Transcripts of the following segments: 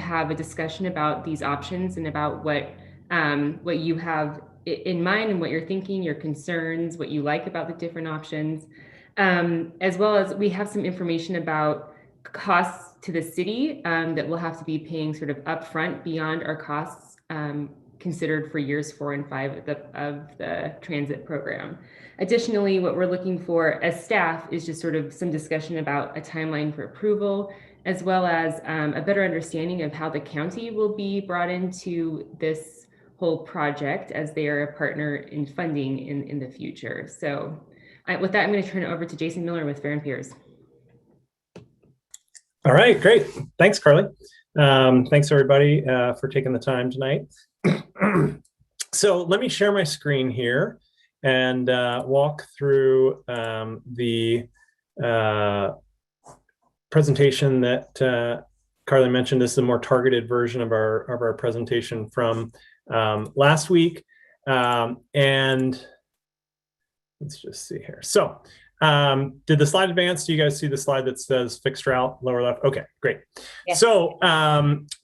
have a discussion about these options and about what you have in mind and what you're thinking, your concerns, what you like about the different options, as well as we have some information about costs to the city that we'll have to be paying sort of upfront beyond our costs considered for years 4 and 5 of the transit program. Additionally, what we're looking for as staff is just sort of some discussion about a timeline for approval, as well as a better understanding of how the county will be brought into this whole project as they are a partner in funding in the future. So with that, I'm going to turn it over to Jason Miller with Fair and Peers. All right, great. Thanks, Carly. Thanks, everybody, for taking the time tonight. So let me share my screen here and walk through the presentation that Carly mentioned. This is a more targeted version of our presentation from last week. And let's just see here. So did the slide advance? Do you guys see the slide that says fixed route, lower left? Okay, great. Yeah. So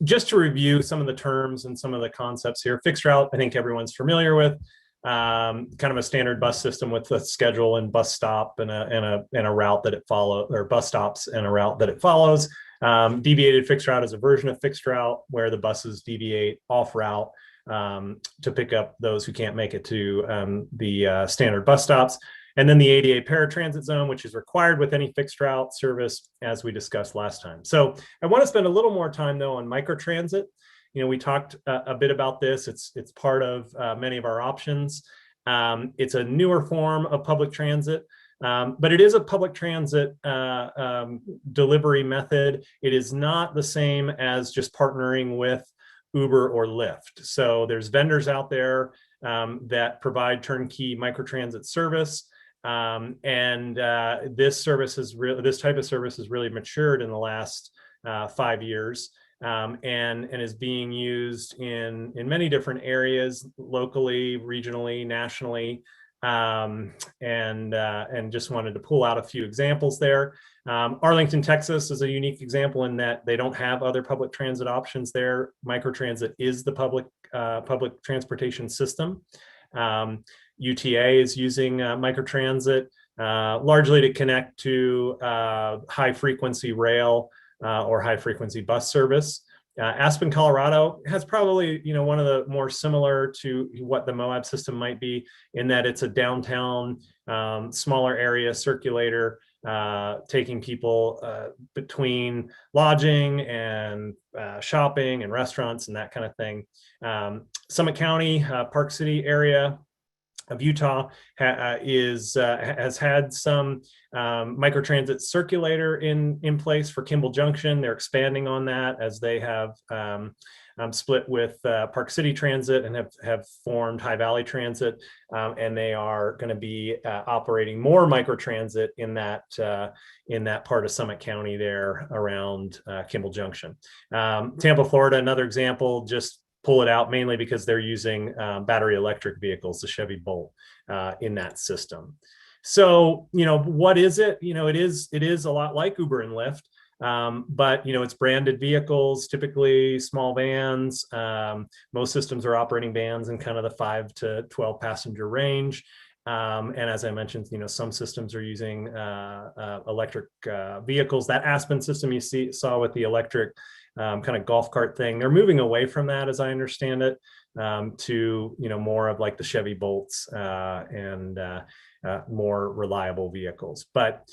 just to review some of the terms and some of the concepts here, fixed route, I think everyone's familiar with. Kind of a standard bus system with a schedule and bus stop and a route that it follows, or bus stops and a route that it follows. Deviated fixed route is a version of fixed route where the buses deviate off route to pick up those who can't make it to the standard bus stops. And then the ADA paratransit zone, which is required with any fixed route service, as we discussed last time. So I want to spend a little more time, though, on microtransit. You know, we talked a bit about this. It's part of many of our options. It's a newer form of public transit, but it is a public transit delivery method. It is not the same as just partnering with Uber or Lyft. So there's vendors out there that provide turnkey microtransit service. This service is this type of service has really matured in the last 5 years. And is being used in many different areas, locally, regionally, nationally, and just wanted to pull out a few examples there. Arlington, Texas is a unique example in that they don't have other public transit options there. Microtransit is the public transportation system. UTA is using microtransit largely to connect to high frequency rail or high frequency bus service. Aspen, Colorado has probably, one of the more similar to what the Moab system might be, in that it's a downtown, smaller area circulator, taking people between lodging and shopping and restaurants and that kind of thing. Summit County, Park City area of Utah has had some microtransit circulator in place for Kimball Junction. They're expanding on that as they have split with Park City Transit and have formed High Valley Transit, and they are going to be operating more microtransit in that part of Summit County there around Kimball Junction. Tampa, Florida, another example. Just pull it out mainly because they're using battery electric vehicles, the Chevy Bolt, in that system. So, what is it? It is a lot like Uber and Lyft, but it's branded vehicles, typically small vans. Most systems are operating vans in kind of the 5 to 12 passenger range. And as I mentioned, some systems are using electric vehicles. That Aspen system you saw with the electric kind of golf cart thing, they're moving away from that, as I understand it, to more of like the Chevy Bolts and more reliable vehicles, but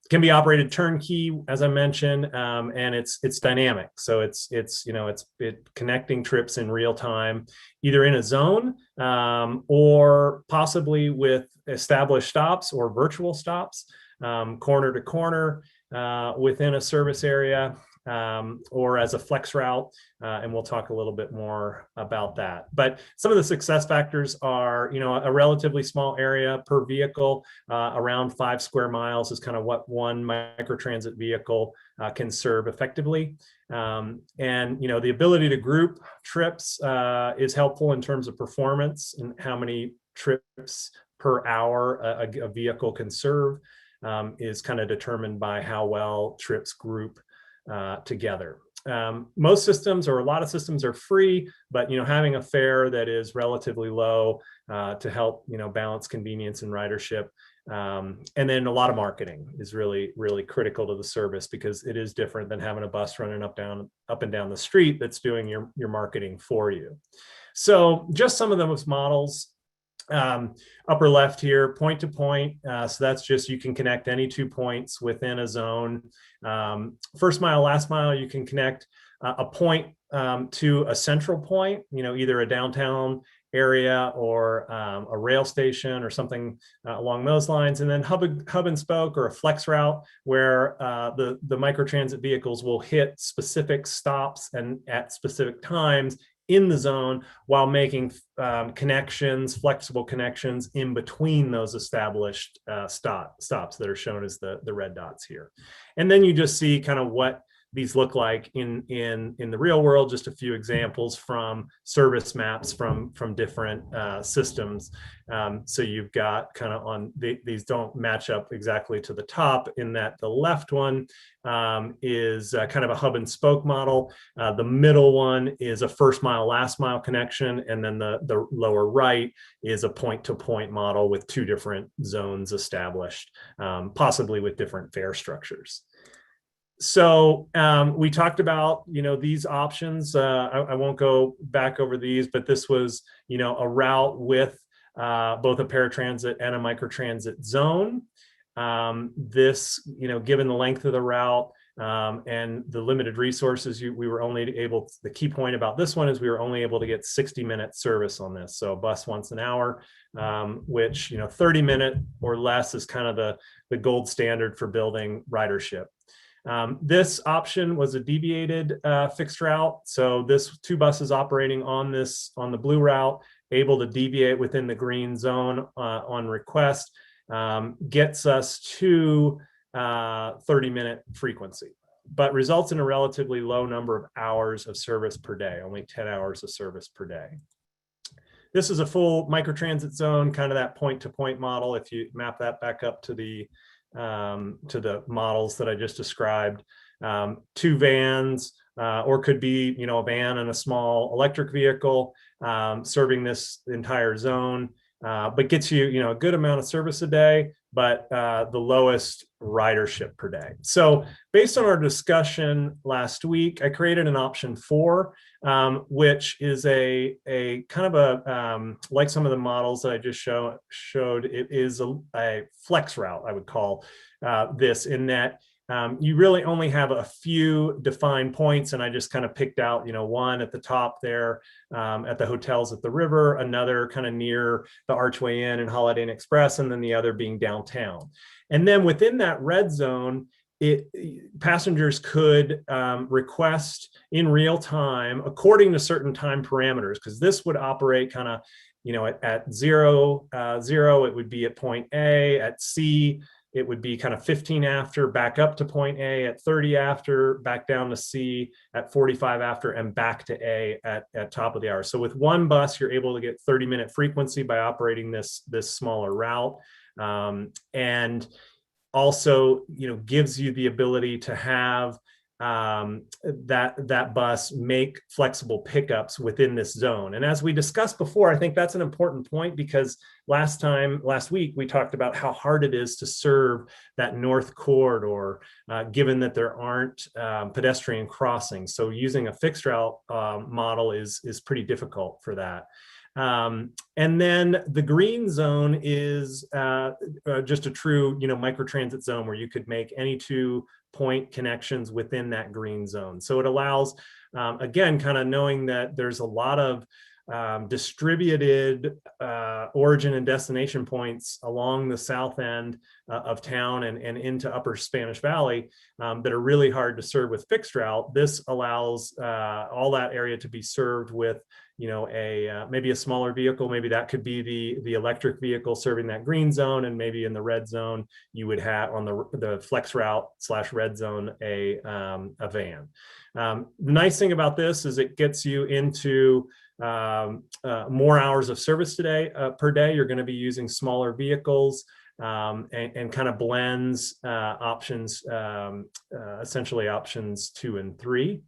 can be operated turnkey, as I mentioned, and it's dynamic. So it's connecting trips in real time, either in a zone or possibly with established stops or virtual stops, corner to corner within a service area. Or as a flex route, and we'll talk a little bit more about that. But some of the success factors are, a relatively small area per vehicle, around 5 square miles is kind of what one microtransit vehicle can serve effectively. And, the ability to group trips is helpful in terms of performance and how many trips per hour a vehicle can serve is kind of determined by how well trips group together. most systems or a lot of systems are free, but having a fare that is relatively low to help balance convenience and ridership. And then a lot of marketing is really, really critical to the service, because it is different than having a bus running up and down the street that's doing your marketing for you. So just some of those models. Upper left here, point to point. So that's just, you can connect any 2 points within a zone. First mile, last mile, you can connect a point to a central point, either a downtown area or a rail station or something along those lines. And then hub and spoke, or a flex route, where the microtransit vehicles will hit specific stops and at specific times in the zone, while making connections, flexible connections in between those established stops that are shown as the red dots here. And then you just see kind of what these look like in the real world. Just a few examples from service maps from different systems. So you've got kind of these don't match up exactly to the top, in that the left one is kind of a hub and spoke model. The middle one is a first mile, last mile connection. And then the lower right is a point to point model with 2 different zones established, possibly with different fare structures. So we talked about, these options. I won't go back over these, but this was, a route with both a paratransit and a microtransit zone. This, given the length of the route and the limited resources, we were only able, the key point about this one is we were only able to get 60-minute service on this. So a bus once an hour, which, 30-minute or less is kind of the gold standard for building ridership. This option was a deviated fixed route. So this 2 buses operating on the blue route, able to deviate within the green zone on request, gets us to 30-minute frequency, but results in a relatively low number of hours of service per day, only 10 hours of service per day. This is a full microtransit zone, kind of that point-to-point model. If you map that back up to the models that I just described, 2 vans, or could be, a van and a small electric vehicle serving this entire zone, but gets you, a good amount of service a day, but the lowest ridership per day. So based on our discussion last week, I created an option 4, which is a kind of a, like some of the models that I just showed, it is a flex route, I would call this, in that you really only have a few defined points, and I just kind of picked out, one at the top there at the hotels at the river, another kind of near the Archway Inn and Holiday Inn Express, and then the other being downtown. And then within that red zone, passengers could request in real time according to certain time parameters, because this would operate kind of, at 0, it would be at point A. At C, it would be kind of 15 after, back up to point A, at 30 after, back down to C, at 45 after, and back to A at top of the hour. So with one bus, you're able to get 30-minute frequency by operating this smaller route. And also, gives you the ability to have that bus make flexible pickups within this zone. And as we discussed before, I think that's an important point, because last week, we talked about how hard it is to serve that north corridor, given that there aren't pedestrian crossings. So using a fixed route model is pretty difficult for that. And then the green zone is just a true, microtransit zone where you could make any 2 point connections within that green zone. So it allows, again, kind of knowing that there's a lot of distributed origin and destination points along the south end of town and into Upper Spanish Valley that are really hard to serve with fixed route. This allows all that area to be served with, maybe a smaller vehicle. Maybe that could be the electric vehicle serving that green zone, and maybe in the red zone you would have, on the flex route / red zone, a van. The nice thing about this is it gets you into more hours of service per day. You're going to be using smaller vehicles, and kind of blends options, essentially options 2 and 3.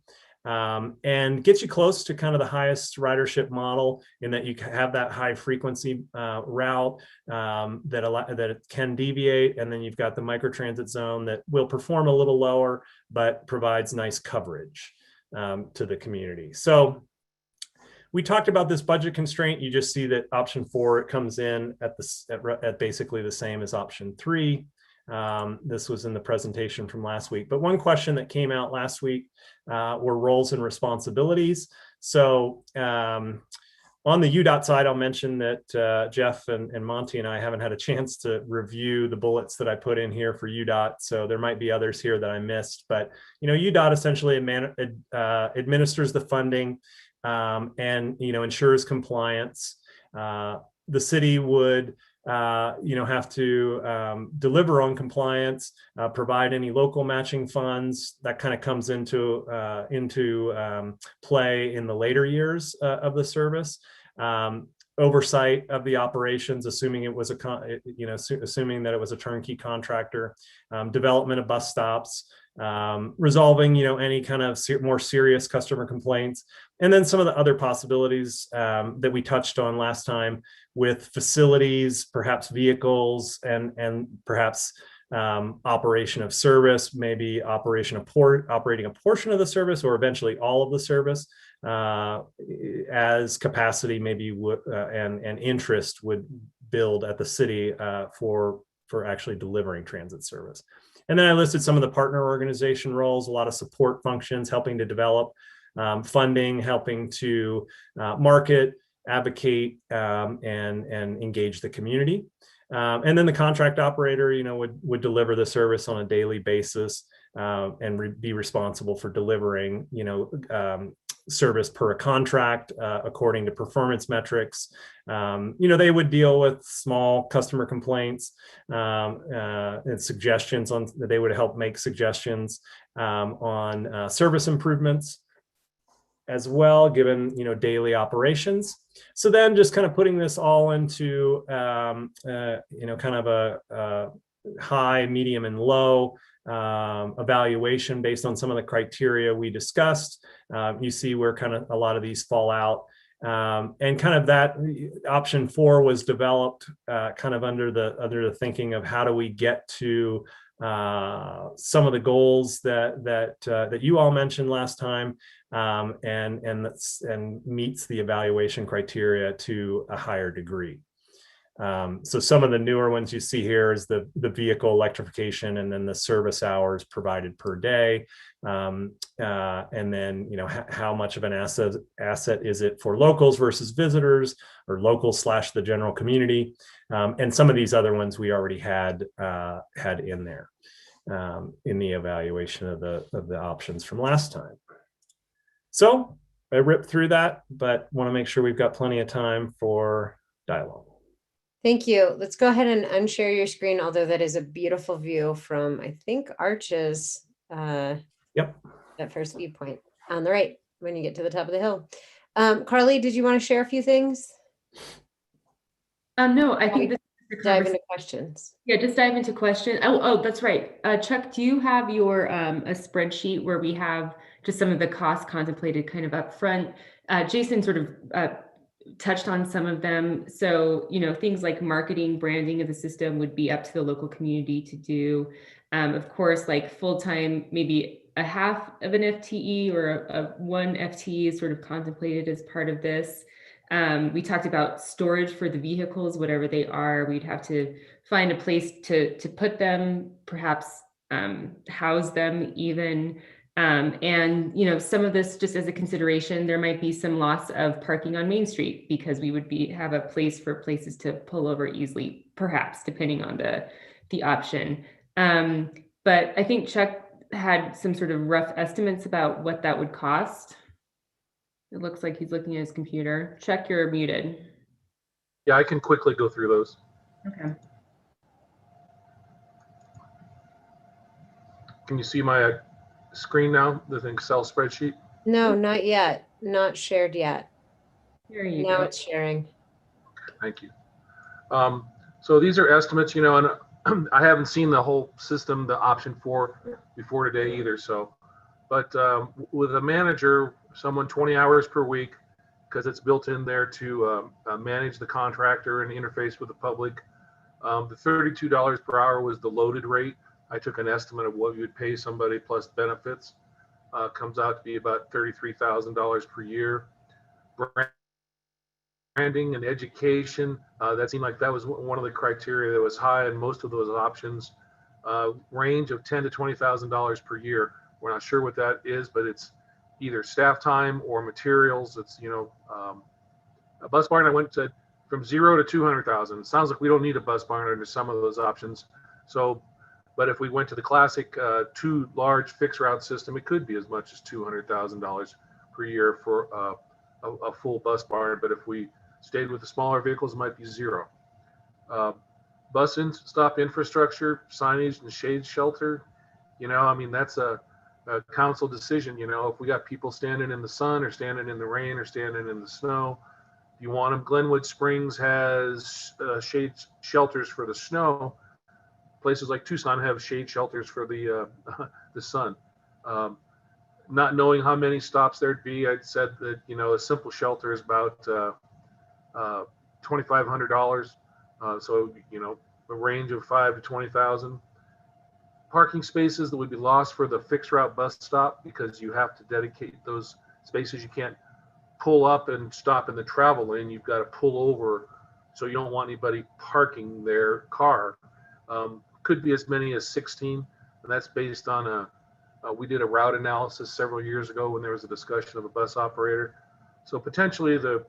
and get you close to kind of the highest ridership model in that you have that high frequency route that it can deviate, and then you've got the microtransit zone that will perform a little lower but provides nice coverage to the community. So we talked about this budget constraint. You just see that option 4, it comes in at basically the same as option 3. This was in the presentation from last week. But one question that came out last week were roles and responsibilities. So on the UDOT side, I'll mention that Jeff and Monty and I haven't had a chance to review the bullets that I put in here for UDOT. So there might be others here that I missed. But UDOT essentially administers the funding and ensures compliance. The city would have to deliver on compliance, provide any local matching funds. That kind of comes into play in the later years of the service. Oversight of the operations, assuming it was assuming that it was a turnkey contractor, development of bus stops, resolving any kind of more serious customer complaints, and then some of the other possibilities that we touched on last time with facilities, perhaps vehicles, and perhaps operation of service, maybe operating a portion of the service or eventually all of the service as capacity maybe and interest would build at the city for actually delivering transit service. And then I listed some of the partner organization roles, a lot of support functions, helping to develop funding, helping to market, advocate, and engage the community. And then the contract operator, would deliver the service on a daily basis and be responsible for delivering, service per a contract according to performance metrics. They would deal with small customer complaints and suggestions on. They would help make suggestions on service improvements as well, given daily operations. So then, just kind of putting this all into kind of a high, medium, and low evaluation based on some of the criteria we discussed. You see where kind of a lot of these fall out. And kind of that option 4 was developed kind of under the thinking of how do we get to some of the goals that you all mentioned last time, and meets the evaluation criteria to a higher degree. So some of the newer ones you see here is the vehicle electrification, and then the service hours provided per day, and then how much of an asset is it for locals versus visitors, or locals / the general community, and some of these other ones we already had in there in the evaluation of the options from last time. So I ripped through that, but want to make sure we've got plenty of time for dialogue. Thank you. Let's go ahead and unshare your screen, although that is a beautiful view from, I think, Arch's Yep. that first viewpoint on the right when you get to the top of the hill. Carly, did you want to share a few things? No, I think this is dive into questions. Yeah, just dive into questions. Oh, that's right. Chuck, do you have your a spreadsheet where we have just some of the costs contemplated kind of up front? Jason sort of touched on some of them. So, things like marketing, branding of the system would be up to the local community to do. Of course, like full-time, maybe a half of an FTE or a 1 FTE is sort of contemplated as part of this. We talked about storage for the vehicles, whatever they are. We'd have to find a place to put them, perhaps house them even. And some of this, just as a consideration, there might be some loss of parking on Main Street because we would have a place for places to pull over easily, perhaps, depending on the option. But I think Chuck had some sort of rough estimates about what that would cost. It looks like he's looking at his computer. Chuck, you're muted. Yeah, I can quickly go through those. Okay. Can you see my screen now, the Excel spreadsheet? No, not yet. Not shared yet. Here you now go. It's sharing. Thank you. So these are estimates, and I haven't seen the whole system, the option 4 before today either. So But with a manager, someone 20 hours per week, because it's built in there to manage the contractor and interface with the public. The $32 per hour was the loaded rate. I took an estimate of what you would pay somebody plus benefits. Comes out to be about $33,000 per year. Branding and education, that seemed like that was one of the criteria that was high, and most of those options range of $10,000 to $20,000 per year. We're not sure what that is, but it's either staff time or materials. It's, a bus barn, I went to from 0 to 200,000. It sounds like we don't need a bus barn under some of those options. So, but if we went to the classic 2 large fixed route system, it could be as much as $200,000 per year for a full bus barn. But if we stayed with the smaller vehicles, it might be 0. Bus stop infrastructure, signage and shade shelter, that's a council decision. If we got people standing in the sun or standing in the rain or standing in the snow, you want them. Glenwood Springs has shade shelters for the snow. Places like Tucson have shade shelters for the sun. Not knowing how many stops there'd be, I said that a simple shelter is about $2,500. So a range of 5 to 20,000. Parking spaces that would be lost for the fixed route bus stop, because you have to dedicate those spaces. You can't pull up and stop in the travel lane. You've got to pull over, so you don't want anybody parking their car. Could be as many as 16, and that's based on we did a route analysis several years ago when there was a discussion of a bus operator. So potentially the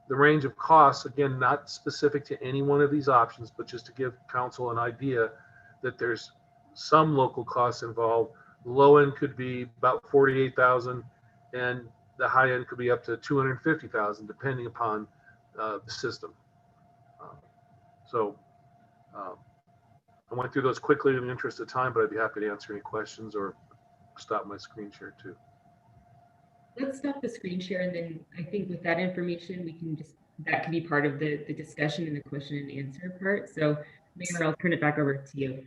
range of costs, again, not specific to any one of these options, but just to give council an idea that there's some local costs involved. Low end could be about 48,000, and the high end could be up to 250,000, depending upon the system. I went through those quickly in the interest of time, but I'd be happy to answer any questions or stop my screen share too. Let's stop the screen share, and then I think with that information, that can be part of the discussion and the question and answer part. So Mayor, I'll turn it back over to you.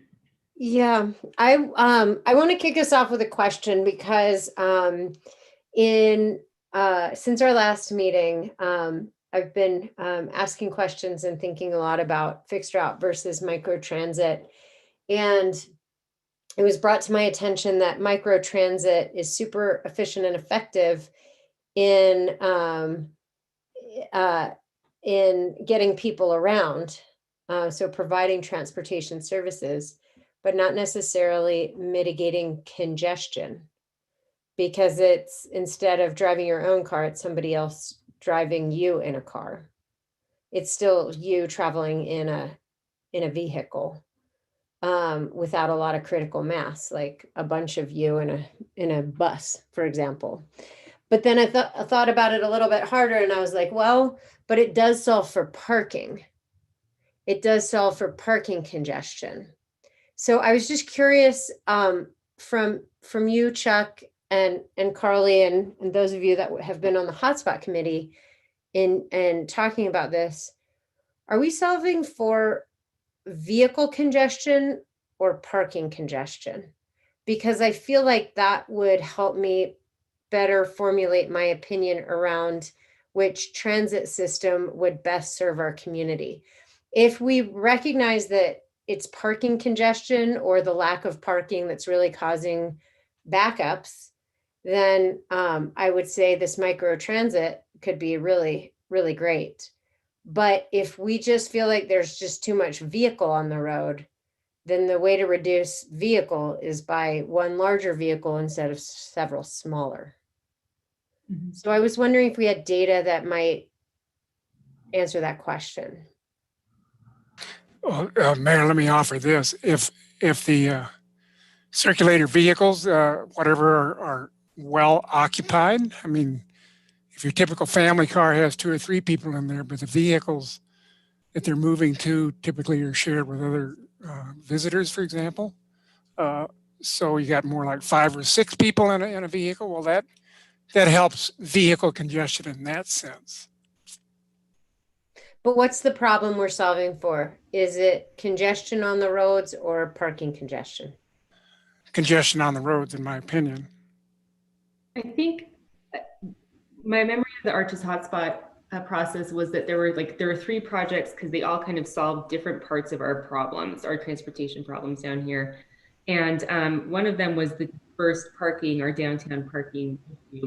Yeah, I want to kick us off with a question, because since our last meeting, I've been asking questions and thinking a lot about fixed route versus microtransit. And it was brought to my attention that microtransit is super efficient and effective in getting people around, so providing transportation services, but not necessarily mitigating congestion, because it's, instead of driving your own car, it's somebody else driving you in a car. It's still you traveling in a vehicle, without a lot of critical mass, like a bunch of you in a bus, for example. But then I thought about it a little bit harder, and I was like, well, but it does solve for parking. It does solve for parking congestion. So I was just curious, from you, Chuck, and Carly, and those of you that have been on the hotspot committee and talking about this, are we solving for vehicle congestion or parking congestion? Because I feel like that would help me better formulate my opinion around which transit system would best serve our community. If we recognize that it's parking congestion or the lack of parking that's really causing backups, then I would say this microtransit could be really, really great. But if we just feel like there's just too much vehicle on the road, then the way to reduce vehicle is by one larger vehicle instead of several smaller. Mm-hmm. So I was wondering if we had data that might answer that question. Well, Mayor, let me offer this. If the circulator vehicles, whatever, are well occupied, I mean, if your typical family car has 2 or 3 people in there, but the vehicles that they're moving to typically are shared with other visitors, for example. So you got more like 5 or 6 people in a vehicle. Well, that helps vehicle congestion in that sense. But what's the problem we're solving for? Is it congestion on the roads or parking congestion? Congestion on the roads, in my opinion. I think my memory of the Arches hotspot process was that there were 3 projects because they all kind of solved different parts of our problems, our transportation problems down here. And one of them was the first parking, our downtown parking,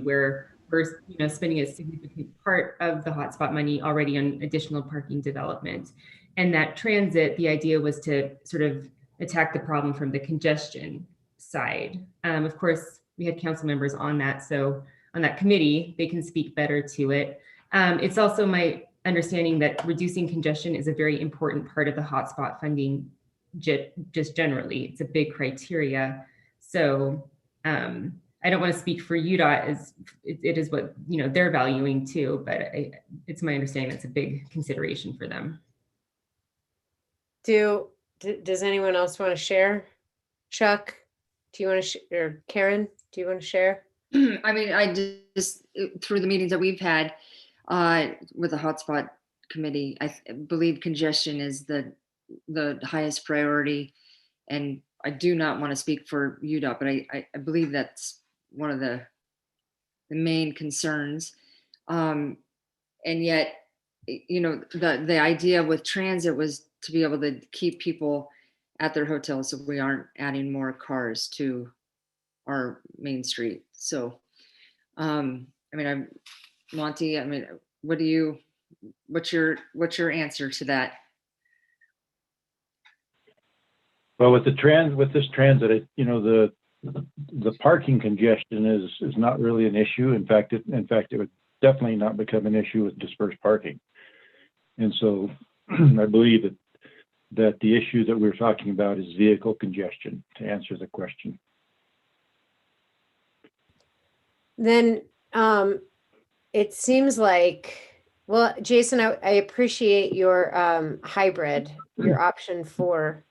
where we're spending a significant part of the hotspot money already on additional parking development. And that transit, the idea was to sort of attack the problem from the congestion side. Of course, we had council members on that, so on that committee, they can speak better to it. It's also my understanding that reducing congestion is a very important part of the hotspot funding just generally. It's a big criteria. So I don't want to speak for UDOT as it is what they're valuing too, but it's my understanding that's a big consideration for them. Does anyone else want to share? Chuck, do you want to or Karen, do you want to share? I mean, I just through the meetings that we've had with the hotspot committee, I believe congestion is the highest priority, and I do not want to speak for UDOT, but I believe that's one of the main concerns. And yet, the idea with transit was to be able to keep people at their hotels so we aren't adding more cars to our main street. So, Monty, what's your answer to that? Well, with this transit, the parking congestion is not really an issue. In fact, it would definitely not become an issue with dispersed parking. And so I believe that the issue that we're talking about is vehicle congestion, to answer the question. Then it seems like, well, Jason, I appreciate your hybrid, your option 4,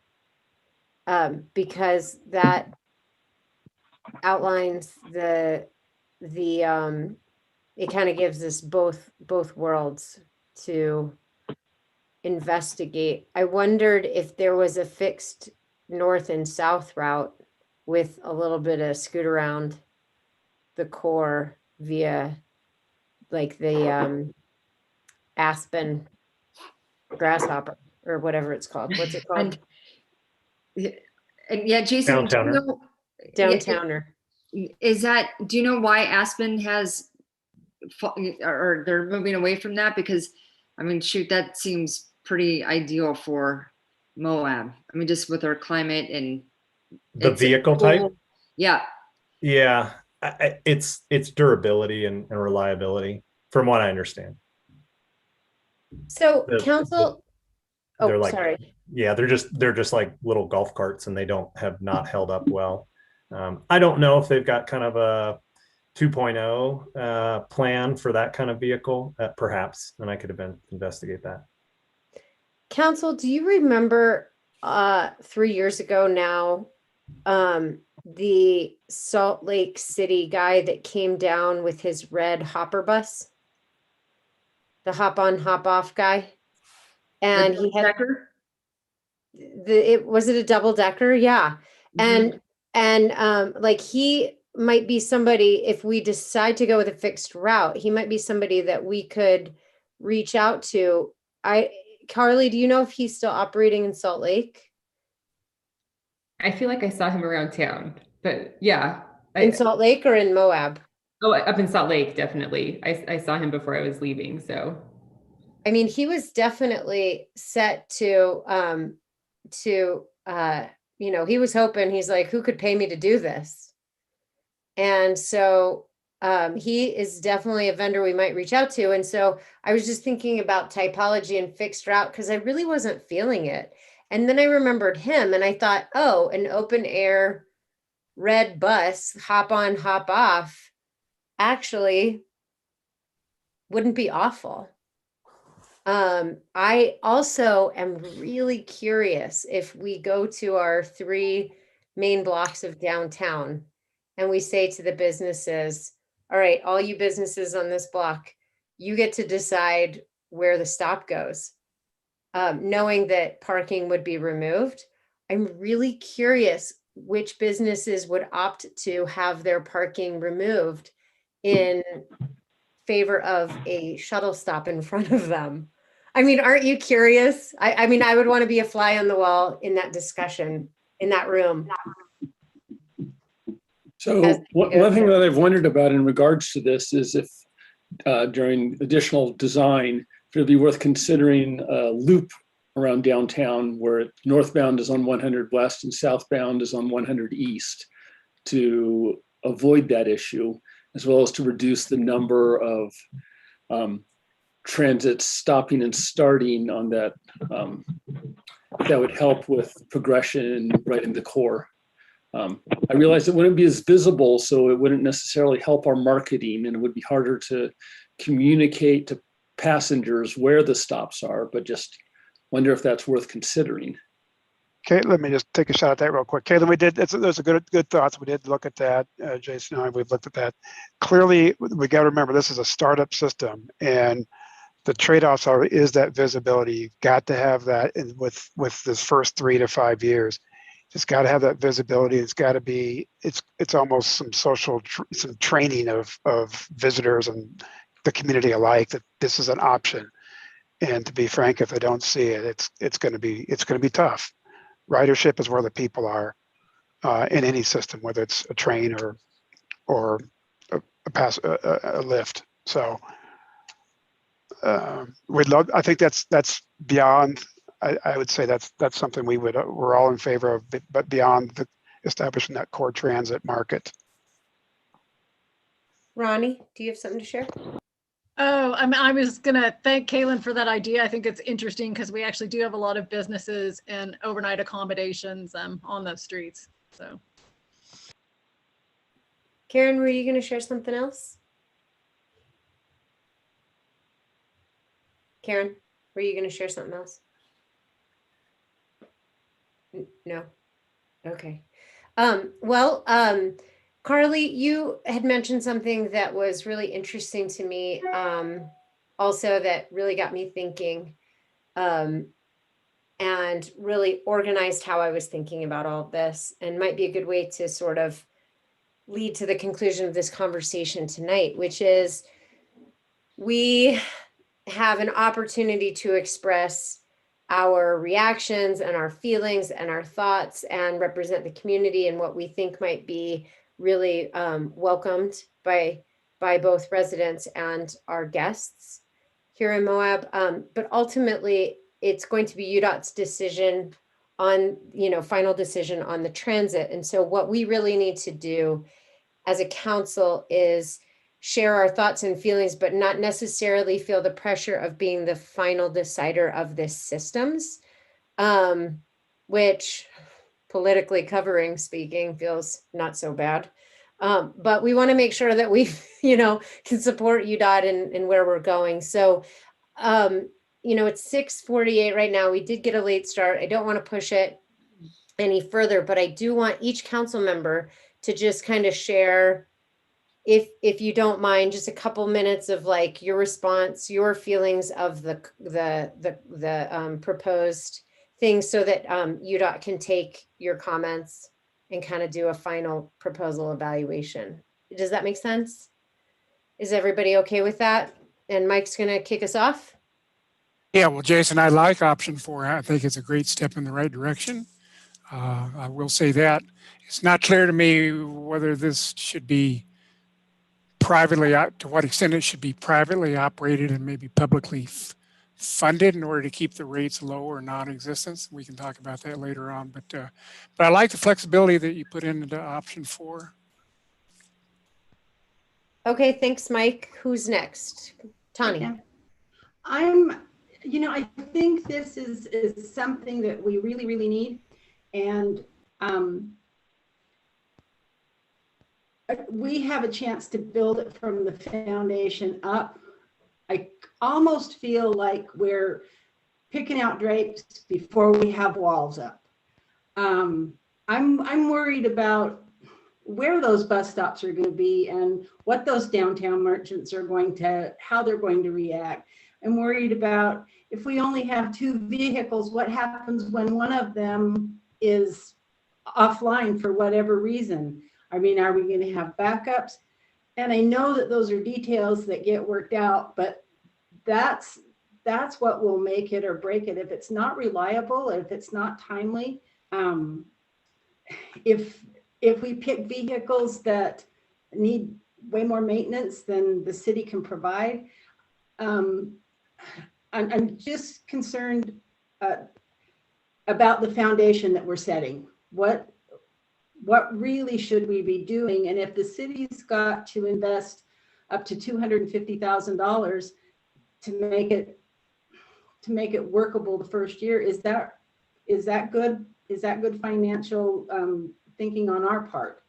because that outlines it kind of gives us both worlds to investigate. I wondered if there was a fixed north and south route with a little bit of scoot around the core via like the Aspen Grasshopper or whatever it's called. What's it called? And yeah, Jason, Downtowner. Downtowner. Do you know why Aspen has, or they're moving away from that? Because shoot, that seems pretty ideal for Moab. Just with our climate and the vehicle type. Yeah. Yeah. It's durability and reliability from what I understand. So council, they're like, sorry. Yeah, they're just like little golf carts, and they have not held up well. I don't know if they've got kind of a 2.0 plan for that kind of vehicle, perhaps, and I could investigate that. Council, do you remember 3 years ago now, the Salt Lake City guy that came down with his red hopper bus? The hop on, hop off guy? And he had was it a double decker? Yeah. Mm-hmm. And like he might be somebody, if we decide to go with a fixed route, he might be somebody that we could reach out to. Carly, do you know if he's still operating in Salt Lake? I feel like I saw him around town, but yeah. In Salt Lake or in Moab? Oh, up in Salt Lake, definitely. I saw him before I was leaving, so. He was definitely set to he was hoping, he's like, who could pay me to do this? And so he is definitely a vendor we might reach out to. And so I was just thinking about typology and fixed route because I really wasn't feeling it. And then I remembered him and I thought, oh, an open air red bus, hop on, hop off, actually wouldn't be awful. I also am really curious if we go to our 3 main blocks of downtown and we say to the businesses, all right, all you businesses on this block, you get to decide where the stop goes. Knowing that parking would be removed, I'm really curious which businesses would opt to have their parking removed in favor of a shuttle stop in front of them. I mean, aren't you curious? I mean, I would want to be a fly on the wall in that discussion, in that room. So one thing that I've wondered about in regards to this is if during additional design, if it'd be worth considering a loop around downtown where northbound is on 100 west and southbound is on 100 east to avoid that issue, as well as to reduce the number of transits stopping and starting on that. That would help with progression right in the core. I realize it wouldn't be as visible, so it wouldn't necessarily help our marketing, and it would be harder to communicate to passengers where the stops are, but just wonder if that's worth considering. Okay, let me just take a shot at that real quick. Caitlin, we did, those are good thoughts. We did look at that. Jason and I, we've looked at that. Clearly, we got to remember this is a startup system, and the trade-offs is that visibility. You've got to have that with this first 3 to 5 years. Just got to have that visibility. It's got to be, it's almost some social, some training of visitors and the community alike that this is an option. And to be frank, if they don't see it, it's going to be tough. Ridership is where the people are in any system, whether it's a train or a lift. So we'd love. I think that's beyond. I would say that's something we're all in favor of, but beyond establishing that core transit market. Ronnie, do you have something to share? Oh, I was going to thank Kaylin for that idea. I think it's interesting because we actually do have a lot of businesses and overnight accommodations on those streets. So, Karen, were you going to share something else? Karen, were you going to share something else? No. Okay. Carly, you had mentioned something that was really interesting to me, also that really got me thinking, and really organized how I was thinking about all of this, and might be a good way to sort of lead to the conclusion of this conversation tonight, which is we have an opportunity to express our reactions and our feelings and our thoughts and represent the community and what we think might be really welcomed by both residents and our guests here in Moab. But ultimately, it's going to be UDOT's decision on, final decision on the transit. And so what we really need to do as a council is share our thoughts and feelings, but not necessarily feel the pressure of being the final decider of this systems, which politically speaking feels not so bad. But we want to make sure that we, can support UDOT and where we're going. So, it's 6:48 right now. We did get a late start. I don't want to push it any further, but I do want each council member to just kind of share, if you don't mind, just a couple minutes of like your response, your feelings of the proposed things, so that UDOT can take your comments and kind of do a final proposal evaluation. Does that make sense? Is everybody okay with that? And Mike's going to kick us off. Yeah, well, Jason, I like option 4. I think it's a great step in the right direction. I will say that it's not clear to me whether this should be privately, to what extent it should be privately operated and maybe publicly funded in order to keep the rates low or non-existent. We can talk about that later on, but I like the flexibility that you put into option 4. Okay, thanks, Mike. Who's next? Tani. I think this is something that we really, really need. And we have a chance to build it from the foundation up. I almost feel like we're picking out drapes before we have walls up. I'm worried about where those bus stops are going to be and what those downtown merchants are how they're going to react. I'm worried about if we only have 2 vehicles, what happens when one of them is offline for whatever reason? I mean, are we going to have backups? And I know that those are details that get worked out, but that's what will make it or break it. If it's not reliable, if it's not timely, if we pick vehicles that need way more maintenance than the city can provide, I'm just concerned about the foundation that we're setting. What really should we be doing? And if the city's got to invest up to $250,000 to make it workable the first year, is that good? Is that good financial thinking on our part?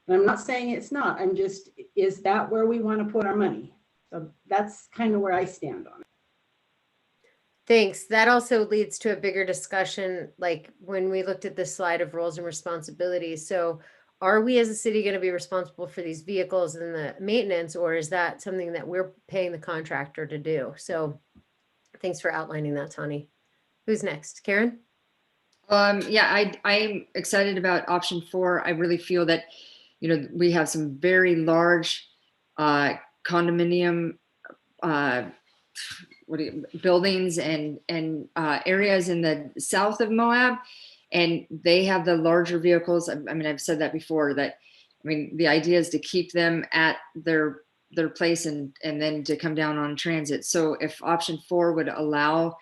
And I'm not saying it's not. I'm just, is that where we want to put our money? So that's kind of where I stand on it. Thanks. That also leads to a bigger discussion, like when we looked at this slide of roles and responsibilities. So are we as a city going to be responsible for these vehicles and the maintenance, or is that something that we're paying the contractor to do? So thanks for outlining that, Tani. Who's next? Karen? Yeah, I'm excited about option 4. I really feel that, we have some very large condominium buildings and areas in the south of Moab, and they have the larger vehicles. I mean, I've said that before, that, the idea is to keep them at their place and then to come down on transit. So if option 4 would allow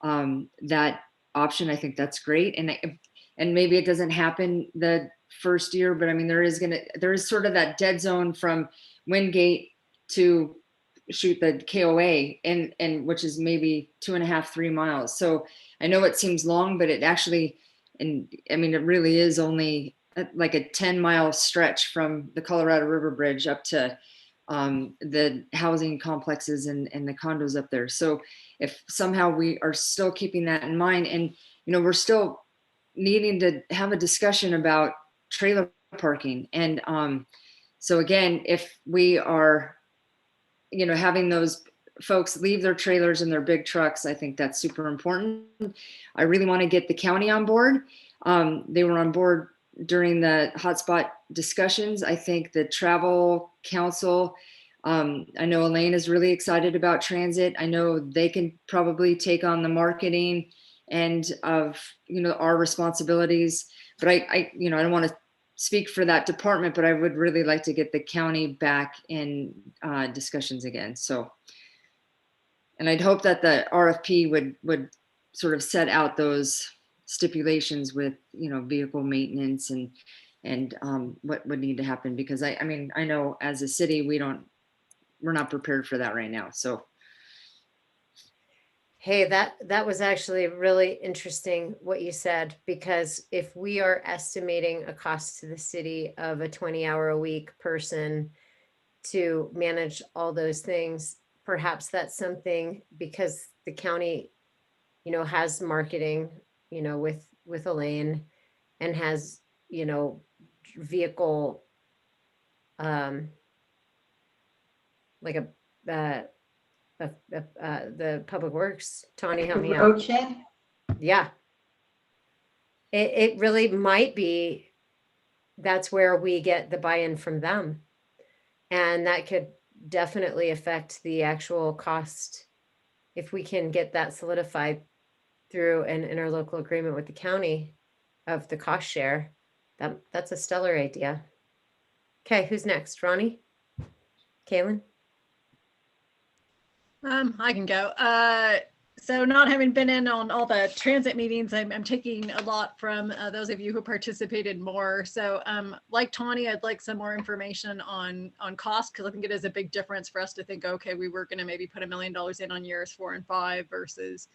that option, I think that's great. And maybe it doesn't happen the first year, but there is sort of that dead zone from Wingate to shoot the KOA, and which is maybe 2.5-3 miles. So I know it seems long, but it actually, it really is only like a 10-mile stretch from the Colorado River Bridge up to the housing complexes and the condos up there. So if somehow we are still keeping that in mind, and we're still needing to have a discussion about trailer parking, and so again, if we are having those folks leave their trailers and their big trucks, I think that's super important. I really want to get the county on board. They were on board during the hotspot discussions. I think the travel council, I know Elaine is really excited about transit. I know they can probably take on the marketing and of, our responsibilities, but I don't want to speak for that department, but I would really like to get the county back in discussions again. So, and I'd hope that the RFP would sort of set out those stipulations with, vehicle maintenance and what would need to happen, because I know as a city, we're not prepared for that right now. So. Hey, that was actually really interesting what you said, because if we are estimating a cost to the city of a 20-hour-a-week person to manage all those things, perhaps that's something, because the county, has marketing, with Elaine, and has, vehicle, like the public works. Tani, help me out. Roadshed? Yeah. It really might be, that's where we get the buy-in from them. And that could definitely affect the actual cost. If we can get that solidified through an interlocal agreement with the county of the cost share, that's a stellar idea. Okay, who's next? Ronnie? Kaylin? I can go. So not having been in on all the transit meetings, I'm taking a lot from those of you who participated more. So like Tani, I'd like some more information on cost, because I think it is a big difference for us to think, okay, we were going to maybe put $1 million in on years 4 and 5, versus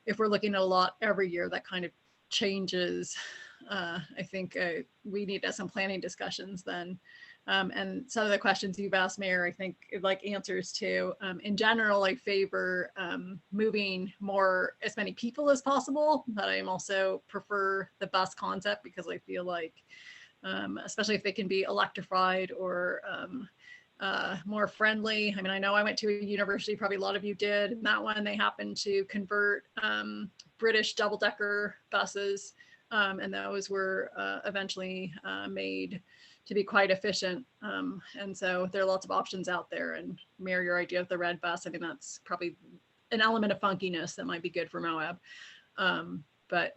if we're looking at a lot every year, that kind of changes. I think we need some planning discussions then. And some of the questions you've asked, Mayor, I think like answers to. In general, I favor moving as many people as possible, but I also prefer the bus concept, because I feel like, especially if they can be electrified or more friendly. I know I went to a university, probably a lot of you did, and that one, they happened to convert British double-decker buses, and those were eventually made to be quite efficient. And so there are lots of options out there, and Mayor, your idea of the red bus, I mean, that's probably an element of funkiness that might be good for Moab. But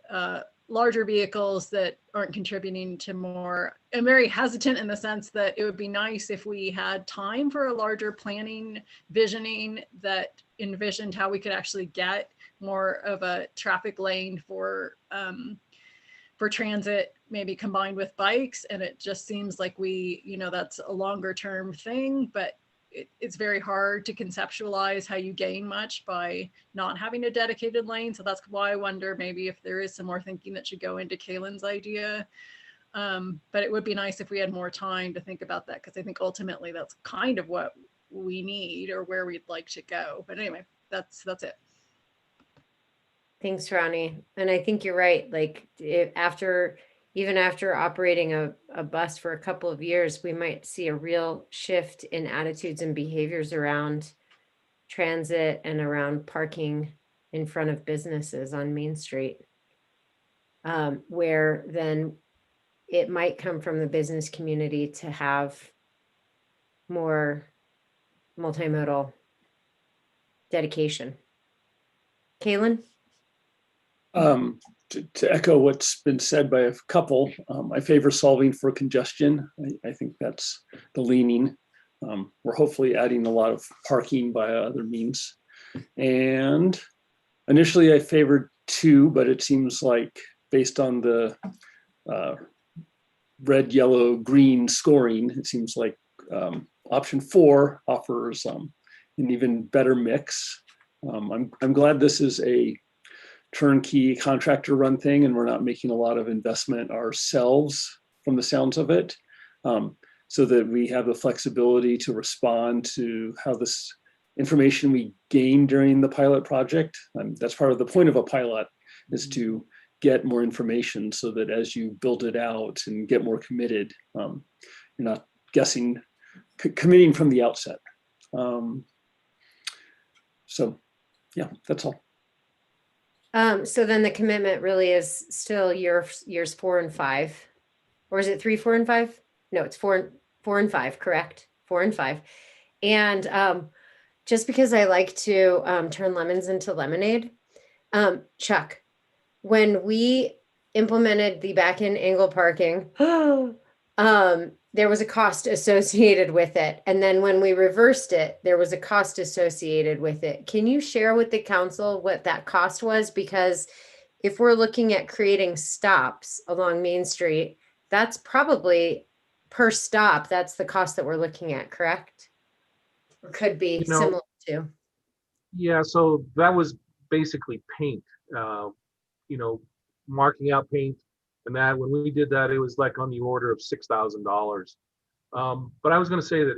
larger vehicles that aren't contributing to more, I'm very hesitant in the sense that it would be nice if we had time for a larger planning, visioning that envisioned how we could actually get more of a traffic lane for transit, maybe combined with bikes. And it just seems like that's a longer term thing, but it's very hard to conceptualize how you gain much by not having a dedicated lane. So that's why I wonder maybe if there is some more thinking that should go into Kaylin's idea. But it would be nice if we had more time to think about that, because I think ultimately that's kind of what we need or where we'd like to go. But anyway, that's it. Thanks, Ronnie. And I think you're right. Like even after operating a bus for a couple of years, we might see a real shift in attitudes and behaviors around transit and around parking in front of businesses on Main Street, where then it might come from the business community to have more multimodal dedication. Kaylin? To echo what's been said by a couple, I favor solving for congestion. I think that's the leaning. We're hopefully adding a lot of parking by other means. And initially I favored 2, but it seems like based on the red, yellow, green scoring, it seems like option 4 offers an even better mix. I'm glad this is a turnkey contractor run thing and we're not making a lot of investment ourselves from the sounds of it, so that we have the flexibility to respond to how this information we gain during the pilot project. That's part of the point of a pilot, is to get more information so that as you build it out and get more committed, you're not guessing, committing from the outset. So yeah, that's all. So then the commitment really is still years 4 and 5, or is it 3, 4, and 5? No, it's 4 and 5, correct? 4 and 5. And just because I like to turn lemons into lemonade, Chuck, when we implemented the back-end angle parking, there was a cost associated with it. And then when we reversed it, there was a cost associated with it. Can you share with the council what that cost was? Because if we're looking at creating stops along Main Street, that's probably per stop. That's the cost that we're looking at, correct? Or could be similar to. Yeah, so that was basically paint, marking out paint. And that when we did that, it was like on the order of $6,000. But I was going to say that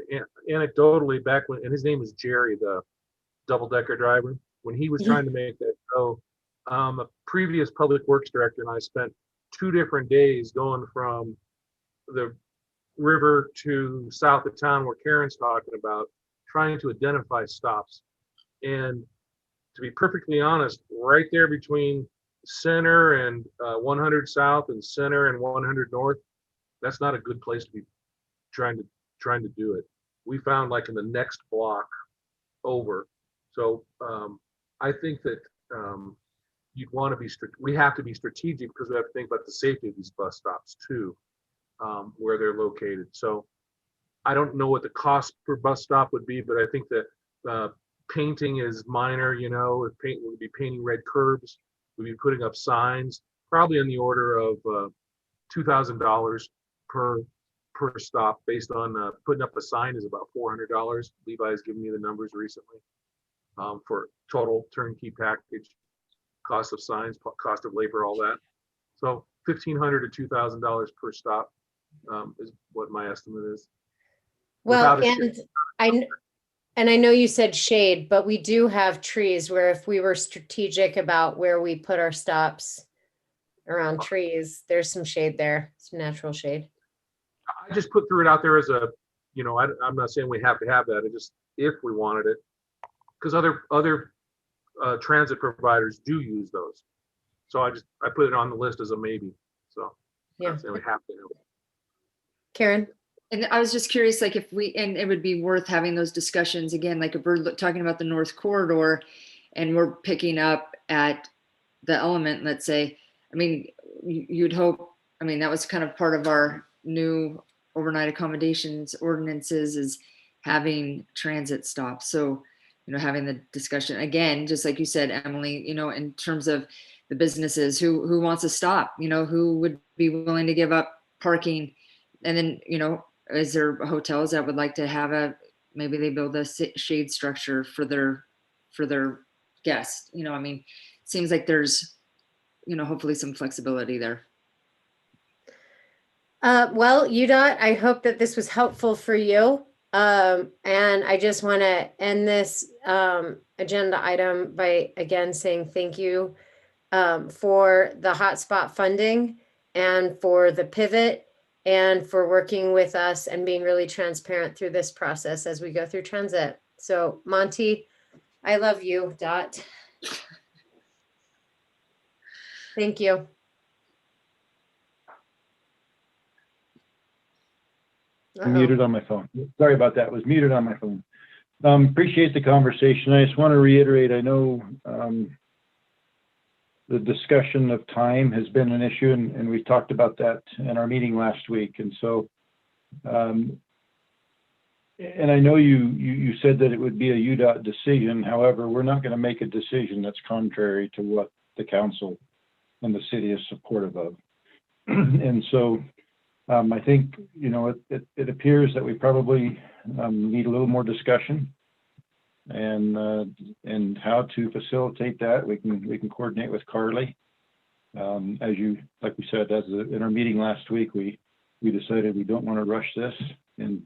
anecdotally, back when, and his name is Jerry, the double-decker driver, when he was trying to make that go, a previous public works director and I spent 2 different days going from the river to south of town where Karen's talking about, trying to identify stops. And to be perfectly honest, right there between Center and 100 South and Center and 100 North, that's not a good place to be trying to do it. We found like in the next block over. So I think that you'd want to be we have to be strategic because we have to think about the safety of these bus stops too, where they're located. So I don't know what the cost per bus stop would be, but I think that painting is minor. If we'd be painting red curbs, we'd be putting up signs, probably in the order of $2,000 per stop. Based on putting up a sign is about $400. Levi's given me the numbers recently for total turnkey package, cost of signs, cost of labor, all that. So $1,500 to $2,000 per stop is what my estimate is. Well, and I know you said shade, but we do have trees where if we were strategic about where we put our stops around trees, there's some shade there, some natural shade. I just threw it out there as a, I'm not saying we have to have that. It just, if we wanted it, because other transit providers do use those. So I put it on the list as a maybe. So yeah, I'm saying we have to have it. Karen? And I was just curious, like if we, and it would be worth having those discussions again, like if we're talking about the North Corridor and we're picking up at the Element, let's say, I mean, you'd hope, I mean, that was kind of part of our new overnight accommodations ordinances is having transit stops. So, you know, having the discussion again, just like you said, Emily, you know, in terms of the businesses who wants to stop, you know, who would be willing to give up parking. And then, you know, is there hotels that would like to have maybe they build a shade structure for their guests, you know, I mean, it seems like there's, you know, hopefully some flexibility there. Well, UDOT, I hope that this was helpful for you. And I just want to end this agenda item by again saying thank you for the hotspot funding and for the pivot and for working with us and being really transparent through this process as we go through transit. So Monty, I love you, Dot. Thank you. I'm muted on my phone. Sorry about that. Was muted on my phone. Appreciate the conversation. I just want to reiterate, I know the discussion of time has been an issue, and we talked about that in our meeting last week. And so, and I know you said that it would be a UDOT decision. However, we're not going to make a decision that's contrary to what the council and the city is supportive of. And so I think, you know, it appears that we probably need a little more discussion and how to facilitate that. We can coordinate with Carly. As you, like we said, in our meeting last week, we decided we don't want to rush this and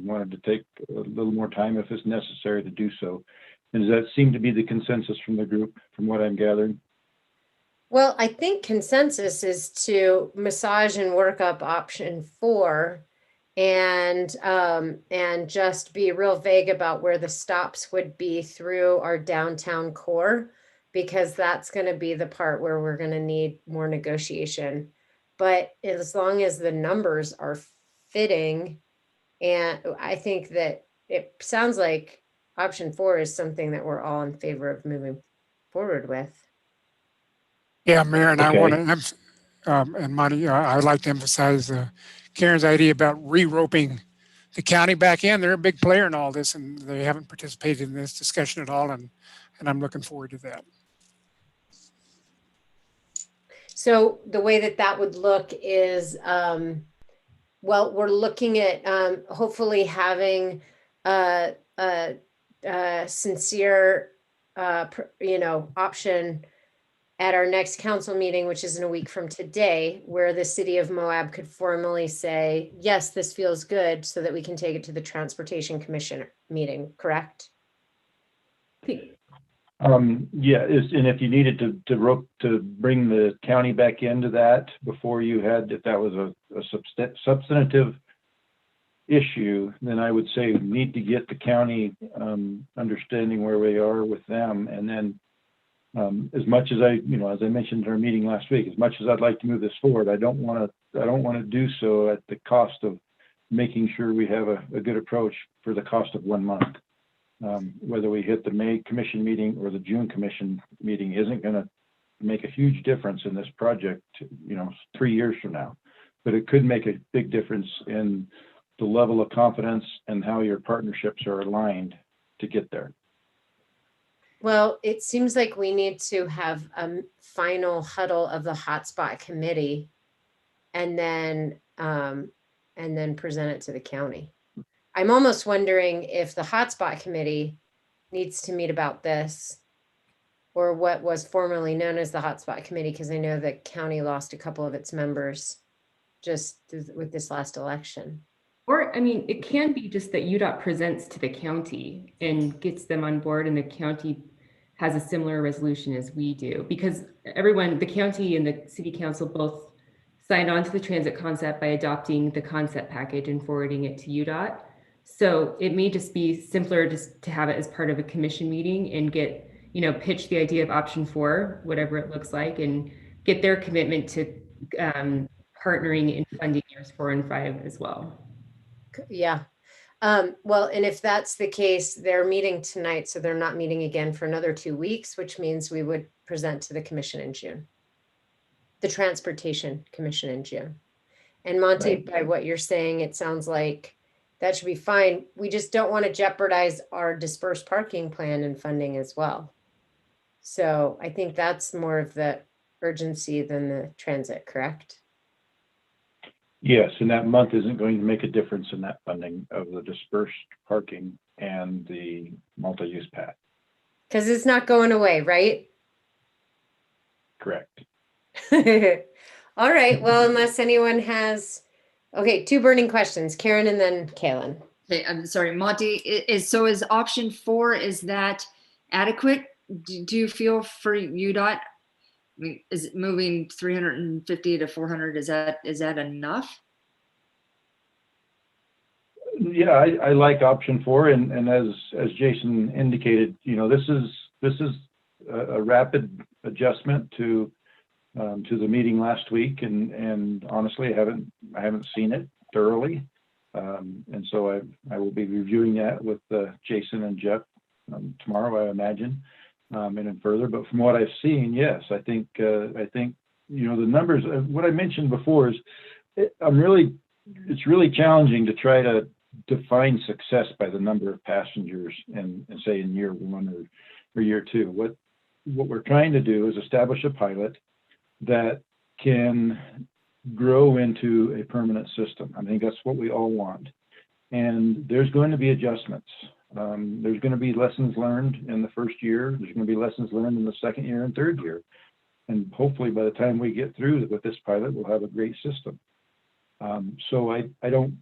wanted to take a little more time if it's necessary to do so. And does that seem to be the consensus from the group, from what I'm gathering? Well, I think consensus is to massage and work up option 4 and just be real vague about where the stops would be through our downtown core, because that's going to be the part where we're going to need more negotiation. But as long as the numbers are fitting, and I think that it sounds like option 4 is something that we're all in favor of moving forward with. Yeah, Mayor, and Okay. I want to, and Monty, I'd like to emphasize Karen's idea about re-roping the county back in. They're a big player in all this, and they haven't participated in this discussion at all, and I'm looking forward to that. So the way that would look is, well, we're looking at hopefully having a sincere, you know, option at our next council meeting, which is in a week from today, where the city of Moab could formally say, yes, this feels good, so that we can take it to the Transportation Commission meeting, correct? Yeah, and if you needed to bring the county back into that before you had, if that was a substantive issue, then I would say we need to get the county understanding where we are with them. And then as much as as I mentioned in our meeting last week, as much as I'd like to move this forward, I don't want to do so at the cost of making sure we have a good approach for the cost of 1 month. Whether we hit the May commission meeting or the June commission meeting isn't going to make a huge difference in this project, 3 years from now, but it could make a big difference in the level of confidence and how your partnerships are aligned to get there. Well, it seems like we need to have a final huddle of the hotspot committee and then present it to the county. I'm almost wondering if the hotspot committee needs to meet about this, or what was formerly known as the hotspot committee, because I know the county lost a couple of its members just with this last election. Or, I mean, it can be just that UDOT presents to the county and gets them on board, and the county has a similar resolution as we do, because the county and the city council both signed on to the transit concept by adopting the concept package and forwarding it to UDOT. So it may just be simpler just to have it as part of a commission meeting and get, pitch the idea of option 4, whatever it looks like, and get their commitment to partnering in funding years 4 and 5 as well. Yeah. Well, and if that's the case, they're meeting tonight, so they're not meeting again for another 2 weeks, which means we would present to the commission in June. The Transportation Commission in June. And Monty, Right. by what you're saying, it sounds like that should be fine. We just don't want to jeopardize our dispersed parking plan and funding as well. So I think that's more of the urgency than the transit, correct? Yes, and that month isn't going to make a difference in that funding of the dispersed parking and the multi-use path. Because it's not going away, right? Correct. All right, well, unless anyone has, okay, 2 burning questions, Karen and then Kaylin. Okay, I'm sorry, Monty, is option 4, is that adequate? Do you feel for UDOT? I mean, is it moving 350 to 400? Is that enough? Yeah, I like option 4, and as Jason indicated, you know, this is a rapid adjustment to the meeting last week, and honestly, I haven't seen it thoroughly, and so I will be reviewing that with Jason and Jeff tomorrow, I imagine, and then further. But from what I've seen, yes, I think you know, the numbers. What I mentioned before is it's really challenging to try to define success by the number of passengers and say in year 1 or year 2. What we're trying to do is establish a pilot that can grow into a permanent system. I think that's what we all want. And there's going to be adjustments. There's going to be lessons learned in the first year. There's going to be lessons learned in the second year and third year. And hopefully by the time we get through with this pilot, we'll have a great system. So I don't,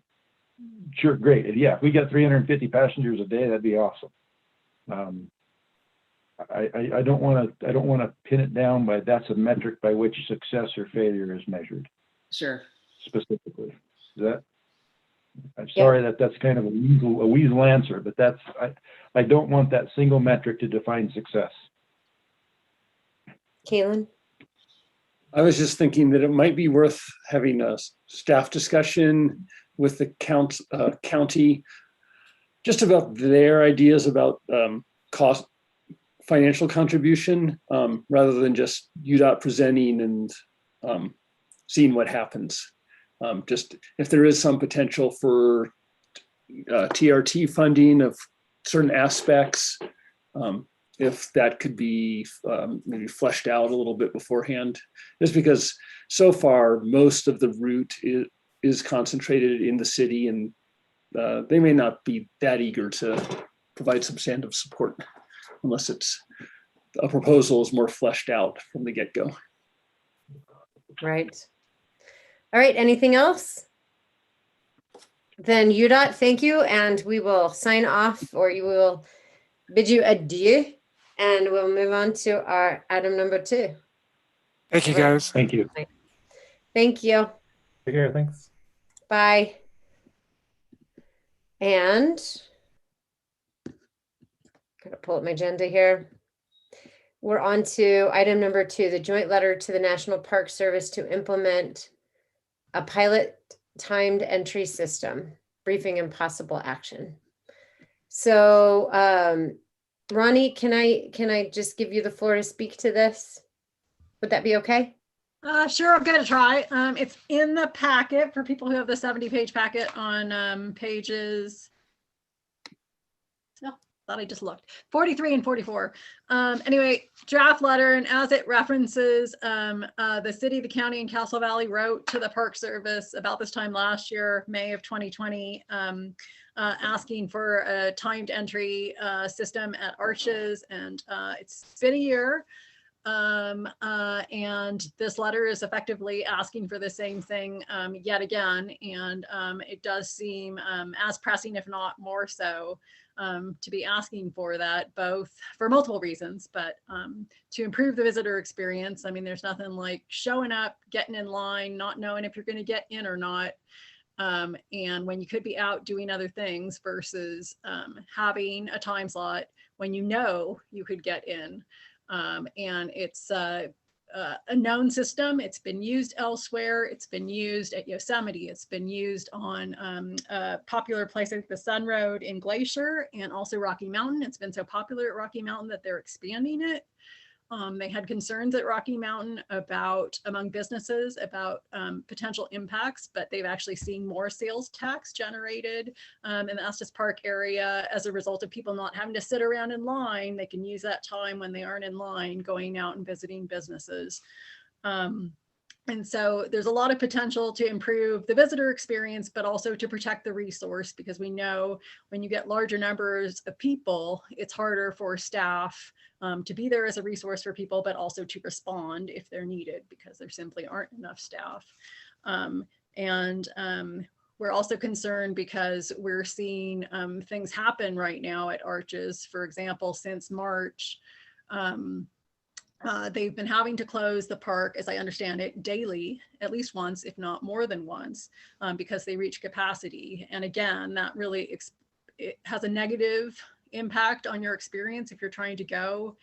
sure, great. Yeah, if we got 350 passengers a day, that'd be awesome. I don't want to pin it down by that's a metric by which success or failure is measured. Sure. Specifically, I'm sorry that's kind of a weasel answer, but I don't want that single metric to define success. Kaylin? I was just thinking that it might be worth having a staff discussion with the county, just about their ideas about cost, financial contribution, rather than just UDOT presenting and seeing what happens. Just if there is some potential for TRT funding of certain aspects, if that could be maybe fleshed out a little bit beforehand, just because so far most of the route is concentrated in the city, and they may not be that eager to provide substantive support unless it's a proposal is more fleshed out from the get-go. Right. All right, anything else? Then UDOT, thank you, and we will sign off, or you will bid you adieu, and we'll move on to our item number 2. Thank you, guys. Thank you. Thank you. Take care. Thanks. Bye. And gotta pull up my agenda here. We're on to item number 2, the joint letter to the National Park Service to implement a pilot timed entry system, briefing and possible action. So Ronnie, can I just give you the floor to speak to this? Would that be okay? Sure, I'm gonna try. It's in the packet for people who have the 70-page packet on pages. Oh, thought I just looked. 43 and 44. Anyway, draft letter, and as it references, the city, the county, and Castle Valley wrote to the Park Service about this time last year, May of 2020, asking for a timed entry system at Arches, and it's been a year. And this letter is effectively asking for the same thing yet again, and it does seem as pressing, if not more so, to be asking for that, both for multiple reasons, but to improve the visitor experience. I mean, there's nothing like showing up, getting in line, not knowing if you're going to get in or not, and when you could be out doing other things versus having a time slot when you know you could get in. And it's a known system. It's been used elsewhere. It's been used at Yosemite. It's been used on a popular place like the Sun Road in Glacier and also Rocky Mountain. It's been so popular at Rocky Mountain that they're expanding it. They had concerns at Rocky Mountain among businesses about potential impacts, but they've actually seen more sales tax generated in the Estes Park area as a result of people not having to sit around in line. They can use that time when they aren't in line, going out and visiting businesses. And so there's a lot of potential to improve the visitor experience, but also to protect the resource, because we know when you get larger numbers of people, it's harder for staff to be there as a resource for people, but also to respond if they're needed, because there simply aren't enough staff. We're also concerned because we're seeing things happen right now at Arches. For example, since March, they've been having to close the park, as I understand it, daily, at least once, if not more than once, because they reach capacity. And again, that really it has a negative impact on your experience if you're trying to go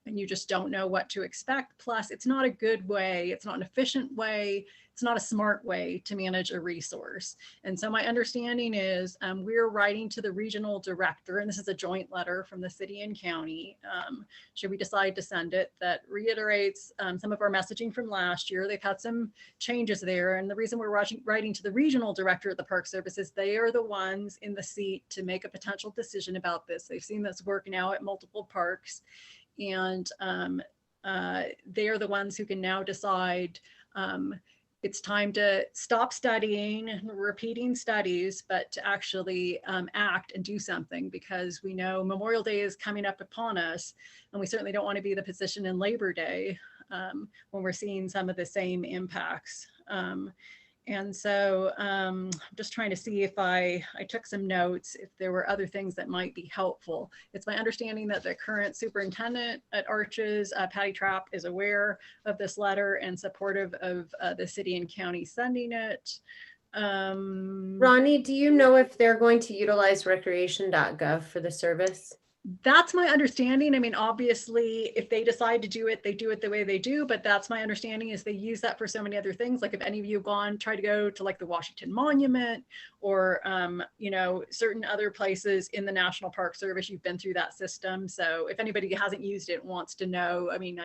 and you just don't know what to expect. Plus, it's not a good way, it's not an efficient way, it's not a smart way to manage a resource. And so my understanding is we're writing to the regional director, and this is a joint letter from the city and county, should we decide to send it, that reiterates some of our messaging from last year. They've had some changes there. And the reason we're writing to the regional director at the Park Service is they are the ones in the seat to make a potential decision about this. They've seen this work now at multiple parks. And they are the ones who can now decide it's time to stop studying, repeating studies, but to actually act and do something, because we know Memorial Day is coming up upon us, and we certainly don't want to be in the position in Labor Day when we're seeing some of the same impacts. And so I'm just trying to see if I took some notes, if there were other things that might be helpful. It's my understanding that the current superintendent at Arches, Patty Trapp, is aware of this letter and supportive of the city and county sending it. Ronnie, do you know if they're going to utilize recreation.gov for the service? That's my understanding. I mean, obviously, if they decide to do it, they do it the way they do. But that's my understanding, is they use that for so many other things. Like if any of you have tried to go to like the Washington Monument or, you know, certain other places in the National Park Service, you've been through that system. So if anybody hasn't used it and wants to know, I mean,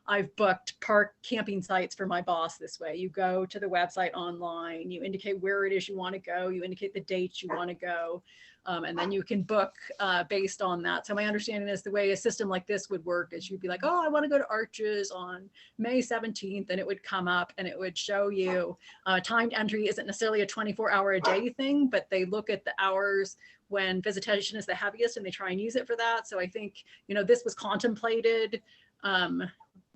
I've booked park camping sites for my boss this way. You go to the website online, you indicate where it is you want to go, you indicate the dates you want to go. And then you can book based on that. So my understanding is the way a system like this would work is you'd be like, oh, I want to go to Arches on May 17th, and it would come up and it would show you timed entry isn't necessarily a 24-hour-a-day thing, but they look at the hours when visitation is the heaviest and they try and use it for that. So I think, you know, this was contemplated.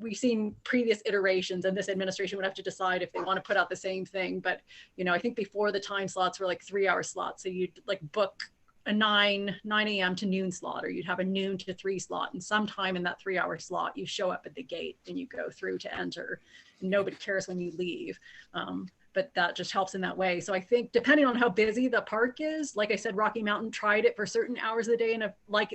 We've seen previous iterations, and this administration would have to decide if they want to put out the same thing. But, you know, I think before the time slots were like 3-hour slots. So you'd like book a 9 a.m. to noon slot, or you'd have a noon to 3 slot. And sometime in that 3-hour slot, you show up at the gate and you go through to enter. And nobody cares when you leave. But that just helps in that way. So I think depending on how busy the park is, like I said, Rocky Mountain tried it for certain hours of the day, and if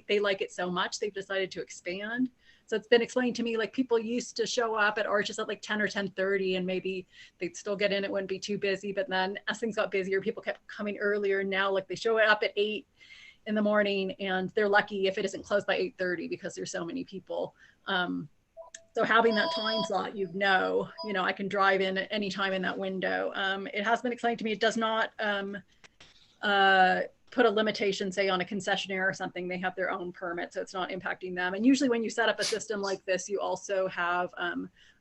they like it so much, they've decided to expand. So it's been explained to me, like people used to show up at Arches at like 10 or 10:30, and maybe they'd still get in, it wouldn't be too busy. But then as things got busier, people kept coming earlier. Now, like they show up at 8 in the morning, and they're lucky if it isn't closed by 8:30 because there's so many people. So having that time slot, you know, I can drive in at any time in that window. It has been explained to me, it does not put a limitation, say on a concessionaire or something. They have their own permit, so it's not impacting them. And usually when you set up a system like this, you also have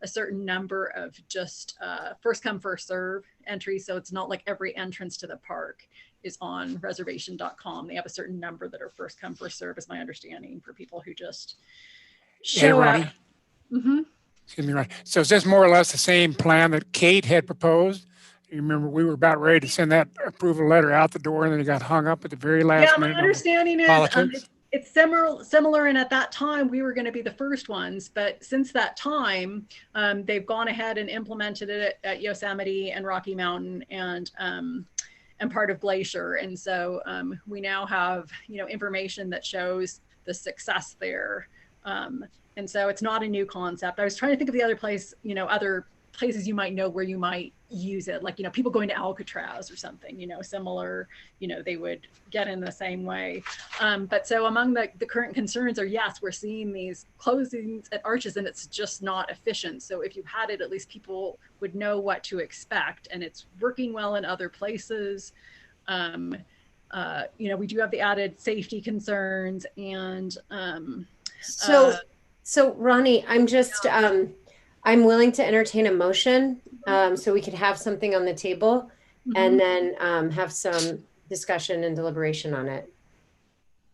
a certain number of just first come, first serve entries. So it's not like every entrance to the park is on reservation.com. They have a certain number that are first come, first serve, is my understanding, for people who just show up. Mm-hmm. Excuse me, right. So is this more or less the same plan that Kate had proposed? You remember we were about ready to send that approval letter out the door, and then it got hung up at the very last minute. Yeah, my understanding is it's similar, and at that time we were going to be the first ones. But since that time, they've gone ahead and implemented it at Yosemite and Rocky Mountain and part of Glacier. And so we now have, information that shows the success there. And so it's not a new concept. I was trying to think of the other place, other places you might know where you might use it, like, people going to Alcatraz or something, similar, they would get in the same way. But so among the current concerns are, yes, we're seeing these closings at arches and it's just not efficient. So if you had it, at least people would know what to expect, and it's working well in other places. We do have the added safety concerns, and so Ronnie, I'm just, I'm willing to entertain a motion, so we could have something on the table and then have some discussion and deliberation on it.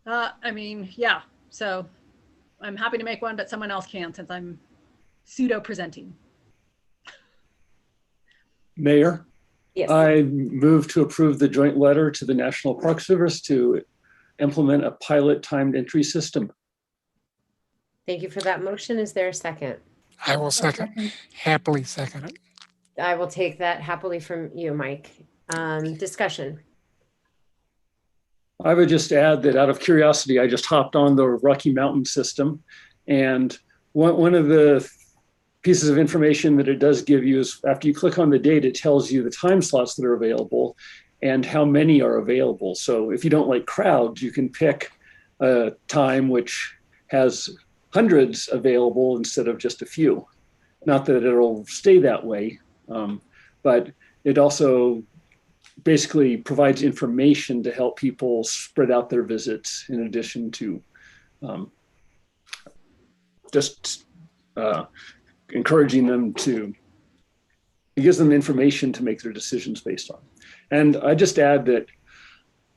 Yeah. So I'm happy to make one, but someone else can, since I'm pseudo presenting. Mayor, Yes. I move to approve the joint letter to the National Park Service to implement a pilot timed entry system. Thank you for that motion. Is there a second? I will happily second it. I will take that happily from you, Mike. Discussion. I would just add that out of curiosity, I just hopped on the Rocky Mountain system, and one of the pieces of information that it does give you is after you click on the date, it tells you the time slots that are available and how many are available. So if you don't like crowds, you can pick a time which has hundreds available instead of just a few. Not that it'll stay that way, but it also basically provides information to help people spread out their visits in addition to encouraging them to, it gives them information to make their decisions based on. And I just add that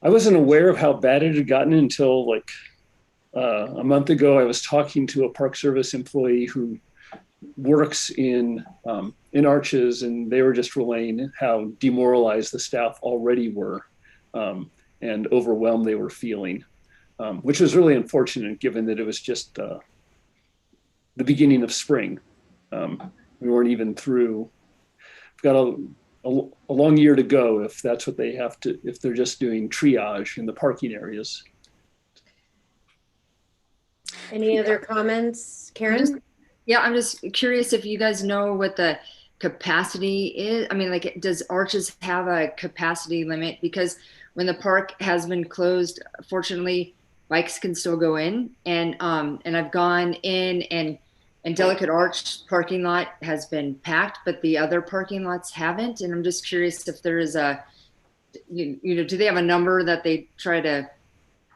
I wasn't aware of how bad it had gotten until like a month ago. I was talking to a Park Service employee who works in Arches, and they were just relaying how demoralized the staff already were and overwhelmed they were feeling, which was really unfortunate given that it was just the beginning of spring. We weren't even through. We've got a long year to go if that's what they have to, if they're just doing triage in the parking areas. Any other comments, Karen? I'm just curious if you guys know what the capacity is. I mean, like, does Arches have a capacity limit? Because when the park has been closed, fortunately, bikes can still go in. And I've gone in, and Delicate Arch parking lot has been packed, but the other parking lots haven't. And I'm just curious if there is do they have a number that they try to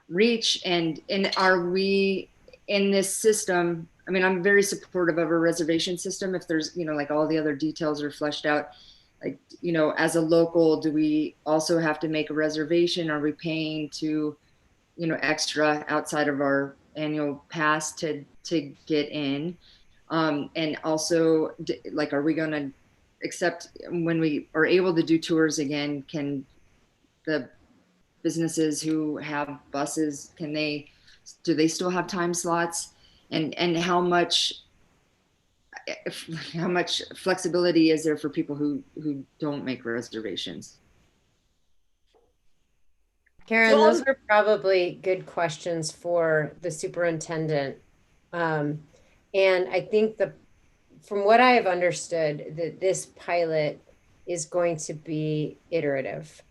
reach? And are we in this system? I mean, I'm very supportive of a reservation system if there's, like all the other details are fleshed out. Like, as a local, do we also have to make a reservation? Are we paying to, extra outside of our annual pass to get in? And also, like, are we going to accept when we are able to do tours again? Can the businesses who have buses, do they still have time slots? And how much flexibility is there for people who don't make reservations? Karen, those are probably good questions for the superintendent. And I think from what I have understood, that this pilot is going to be iterative.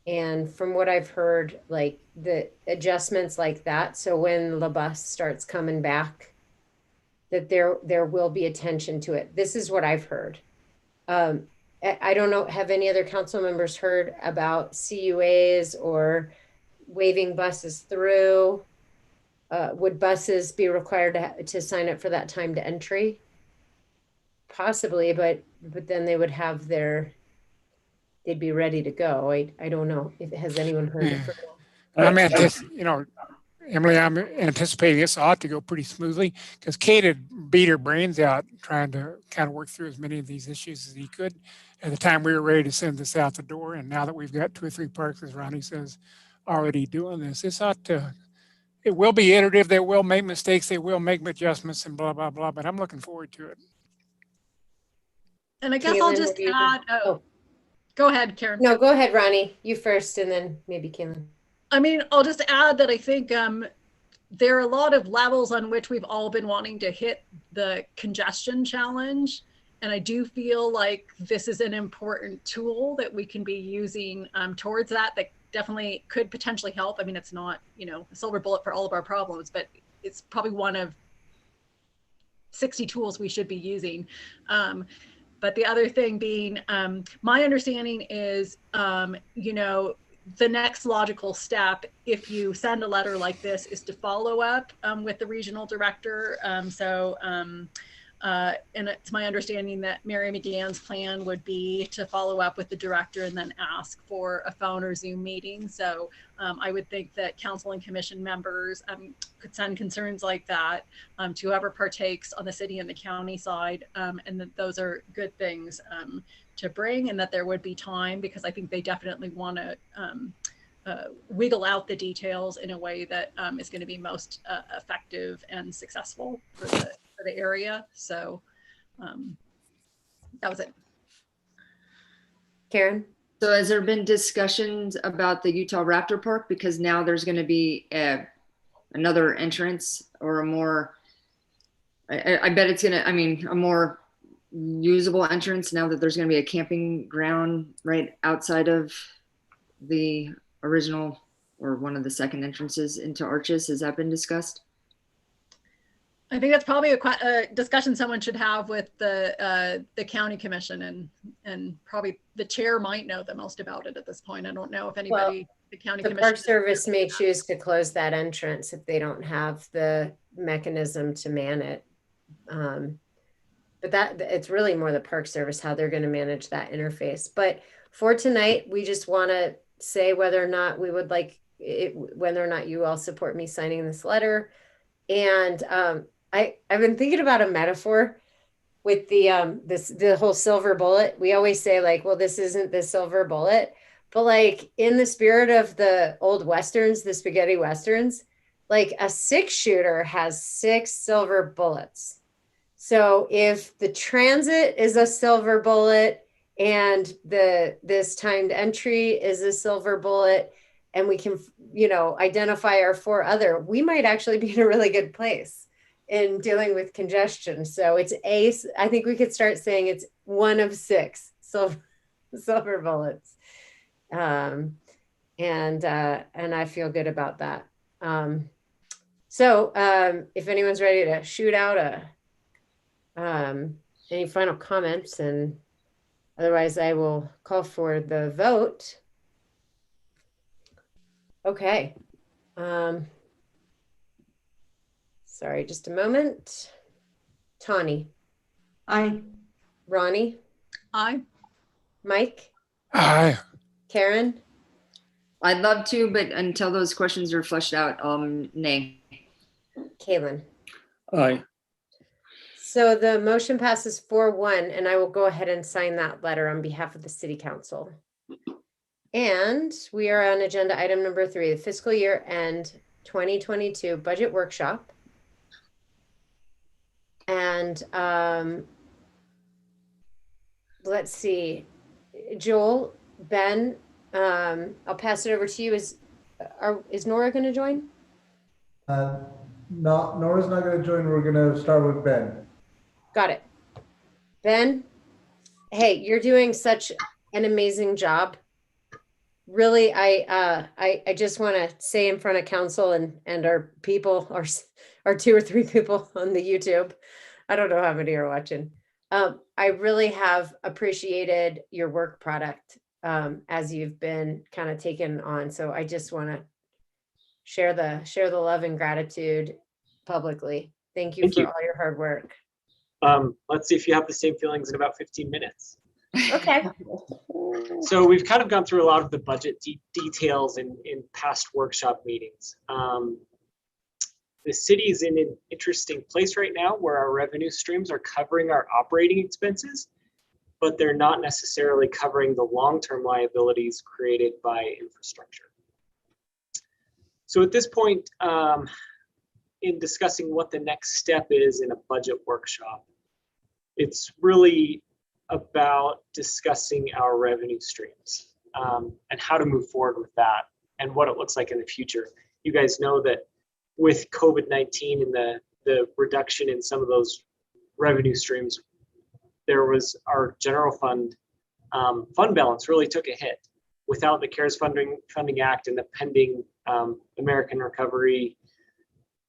And from what I've heard, like the adjustments like that, so when the bus starts coming back, that there will be attention to it. This is what I've heard. I don't know, have any other council members heard about CUAs or waving buses through? Would buses be required to sign up for that time to entry? Possibly, but then they would have they'd be ready to go. I don't know. Has anyone heard it? Emily, I'm anticipating this ought to go pretty smoothly because Kate had beat her brains out trying to kind of work through as many of these issues as he could at the time we were ready to send this out the door. And now that we've got 2 or 3 parks, as Ronnie says, already doing this, it will be iterative. They will make mistakes. They will make adjustments and blah, blah, blah. But I'm looking forward to it. And I guess I'll just add, go ahead, Karen. No, go ahead, Ronnie. You first, and then maybe Caitlin. I mean, I'll just add that I think there are a lot of levels on which we've all been wanting to hit the congestion challenge. And I do feel like this is an important tool that we can be using towards that definitely could potentially help. I mean, it's not, a silver bullet for all of our problems, but it's probably one of 60 tools we should be using. But the other thing being, my understanding is, the next logical step, if you send a letter like this, is to follow up with the regional director. And it's my understanding that Mary McGann's plan would be to follow up with the director and then ask for a phone or Zoom meeting. So I would think that council and commission members could send concerns like that to whoever partakes on the city and the county side, and that those are good things to bring, and that there would be time, because I think they definitely want to wiggle out the details in a way that is going to be most effective and successful for the area. So that was it. Karen? So has there been discussions about the Utah Raptor Park? Because now there's going to be another entrance, or a more, I bet it's going to, a more usable entrance now that there's going to be a camping ground right outside of the original, or one of the second entrances into Arches. Has that been discussed? I think that's probably a discussion someone should have with the county commission, and probably the chair might know the most about it at this point. I don't know if anybody, the county The commission. Park Service may choose to close that entrance if they don't have the mechanism to man it. But it's really more the Park Service, how they're going to manage that interface. But for tonight, we just want to say whether or not we would like it, whether or not you all support me signing this letter. And I've been thinking about a metaphor with the whole silver bullet. We always say, like, well, this isn't the silver bullet, but like in the spirit of the old Westerns, the spaghetti Westerns, like a 6-shooter has 6 silver bullets. So if the transit is a silver bullet and this timed entry is a silver bullet, and we can, identify our 4 other, we might actually be in a really good place in dealing with congestion. So I think we could start saying it's 1 of 6 silver bullets. And I feel good about that. So if anyone's ready to shoot out any final comments, and otherwise I will call for the vote. Okay. Sorry, just a moment. Tawny. Aye. Ronnie. Aye. Mike. Aye. Karen. I'd love to, but until those questions are fleshed out, nay. Kaylin. Aye. So the motion passes 4-1, and I will go ahead and sign that letter on behalf of the City Council. And we are on agenda item number 3, the fiscal year end 2022 budget workshop. And let's see, Joel, Ben, I'll pass it over to you. Is Nora going to join? No, Nora's not going to join. We're going to start with Ben. Got it. Ben, hey, you're doing such an amazing job. Really, I just want to say in front of council and our people, our 2 or 3 people on the YouTube, I don't know how many are watching. I really have appreciated your work product as you've been kind of taken on. So I just want to share the love and gratitude publicly. Thank you for all your hard work. Let's see if you have the same feelings in about 15 minutes. Okay. So we've kind of gone through a lot of the budget details in past workshop meetings. The city is in an interesting place right now where our revenue streams are covering our operating expenses, but they're not necessarily covering the long-term liabilities created by infrastructure. So at this point, in discussing what the next step is in a budget workshop, it's really about discussing our revenue streams and how to move forward with that and what it looks like in the future. You guys know that with COVID-19 and the reduction in some of those revenue streams, there was our general fund balance really took a hit. Without the CARES Funding Act and the pending American Recovery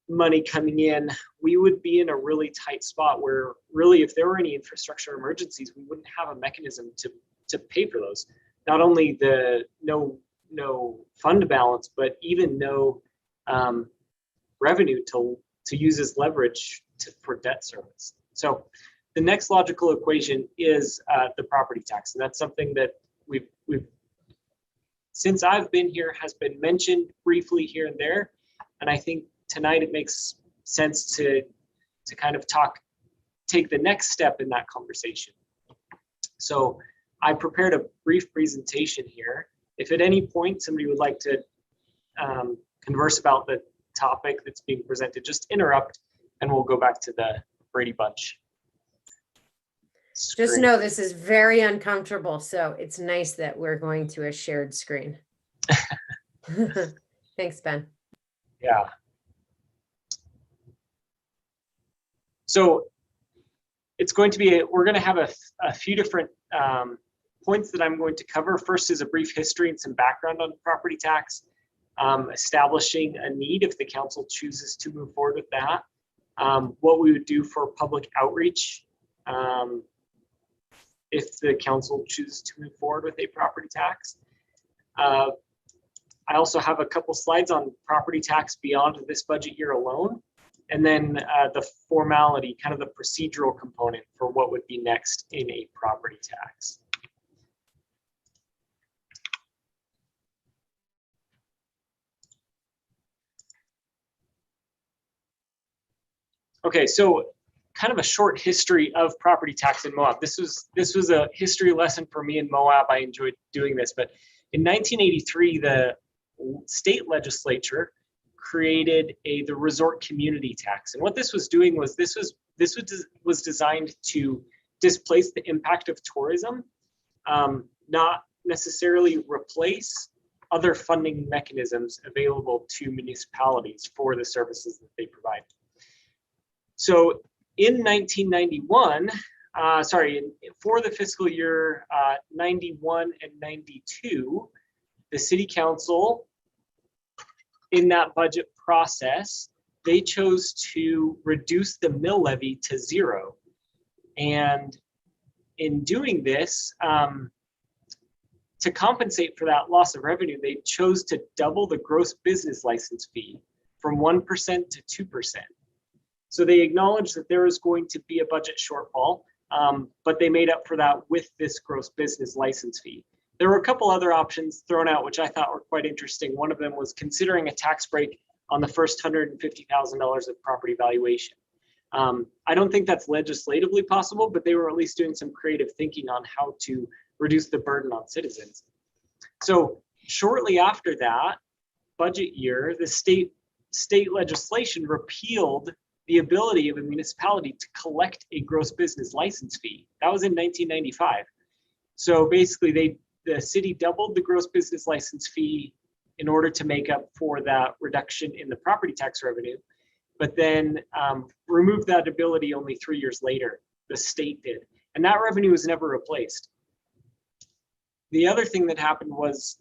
money coming in, we would be in a really tight spot where really if there were any infrastructure emergencies, we wouldn't have a mechanism to pay for those. Not only the no fund balance, but even no revenue to use as leverage for debt service. So the next logical equation is the property tax, and that's something that we've since I've been here has been mentioned briefly here and there, and I think tonight it makes sense to kind of take the next step in that conversation. So I prepared a brief presentation here. If at any point somebody would like to converse about the topic that's being presented, just interrupt and we'll go back to the Brady Bunch. Just know this is very uncomfortable, so it's nice that we're going to a shared screen. Thanks, Ben. Yeah. So it's going to be, we're going to have a few different points that I'm going to cover. First is a brief history and some background on property tax, establishing a need if the council chooses to move forward with that, what we would do for public outreach if the council chooses to move forward with a property tax. I also have a couple slides on property tax beyond this budget year alone, and then the formality, kind of the procedural component for what would be next in a property tax. Okay, so kind of a short history of property tax in Moab. This was a history lesson for me in Moab. I enjoyed doing this, but in 1983, the state legislature created the resort community tax, and what this was doing was this was designed to displace the impact of tourism, not necessarily replace other funding mechanisms available to municipalities for the services that they provide. So in 1991, for the fiscal year 91 and 92, the city council, in that budget process, they chose to reduce the mill levy to 0. And in doing this, to compensate for that loss of revenue, they chose to double the gross business license fee from 1% to 2%. So they acknowledged that there was going to be a budget shortfall, but they made up for that with this gross business license fee. There were a couple other options thrown out, which I thought were quite interesting. One of them was considering a tax break on the first $150,000 of property valuation. I don't think that's legislatively possible, but they were at least doing some creative thinking on how to reduce the burden on citizens. So shortly after that budget year, the state legislation repealed the ability of a municipality to collect a gross business license fee. That was in 1995. So basically the city doubled the gross business license fee in order to make up for that reduction in the property tax revenue, but then removed that ability only 3 years later, the state did. And that revenue was never replaced. The other thing that happened was,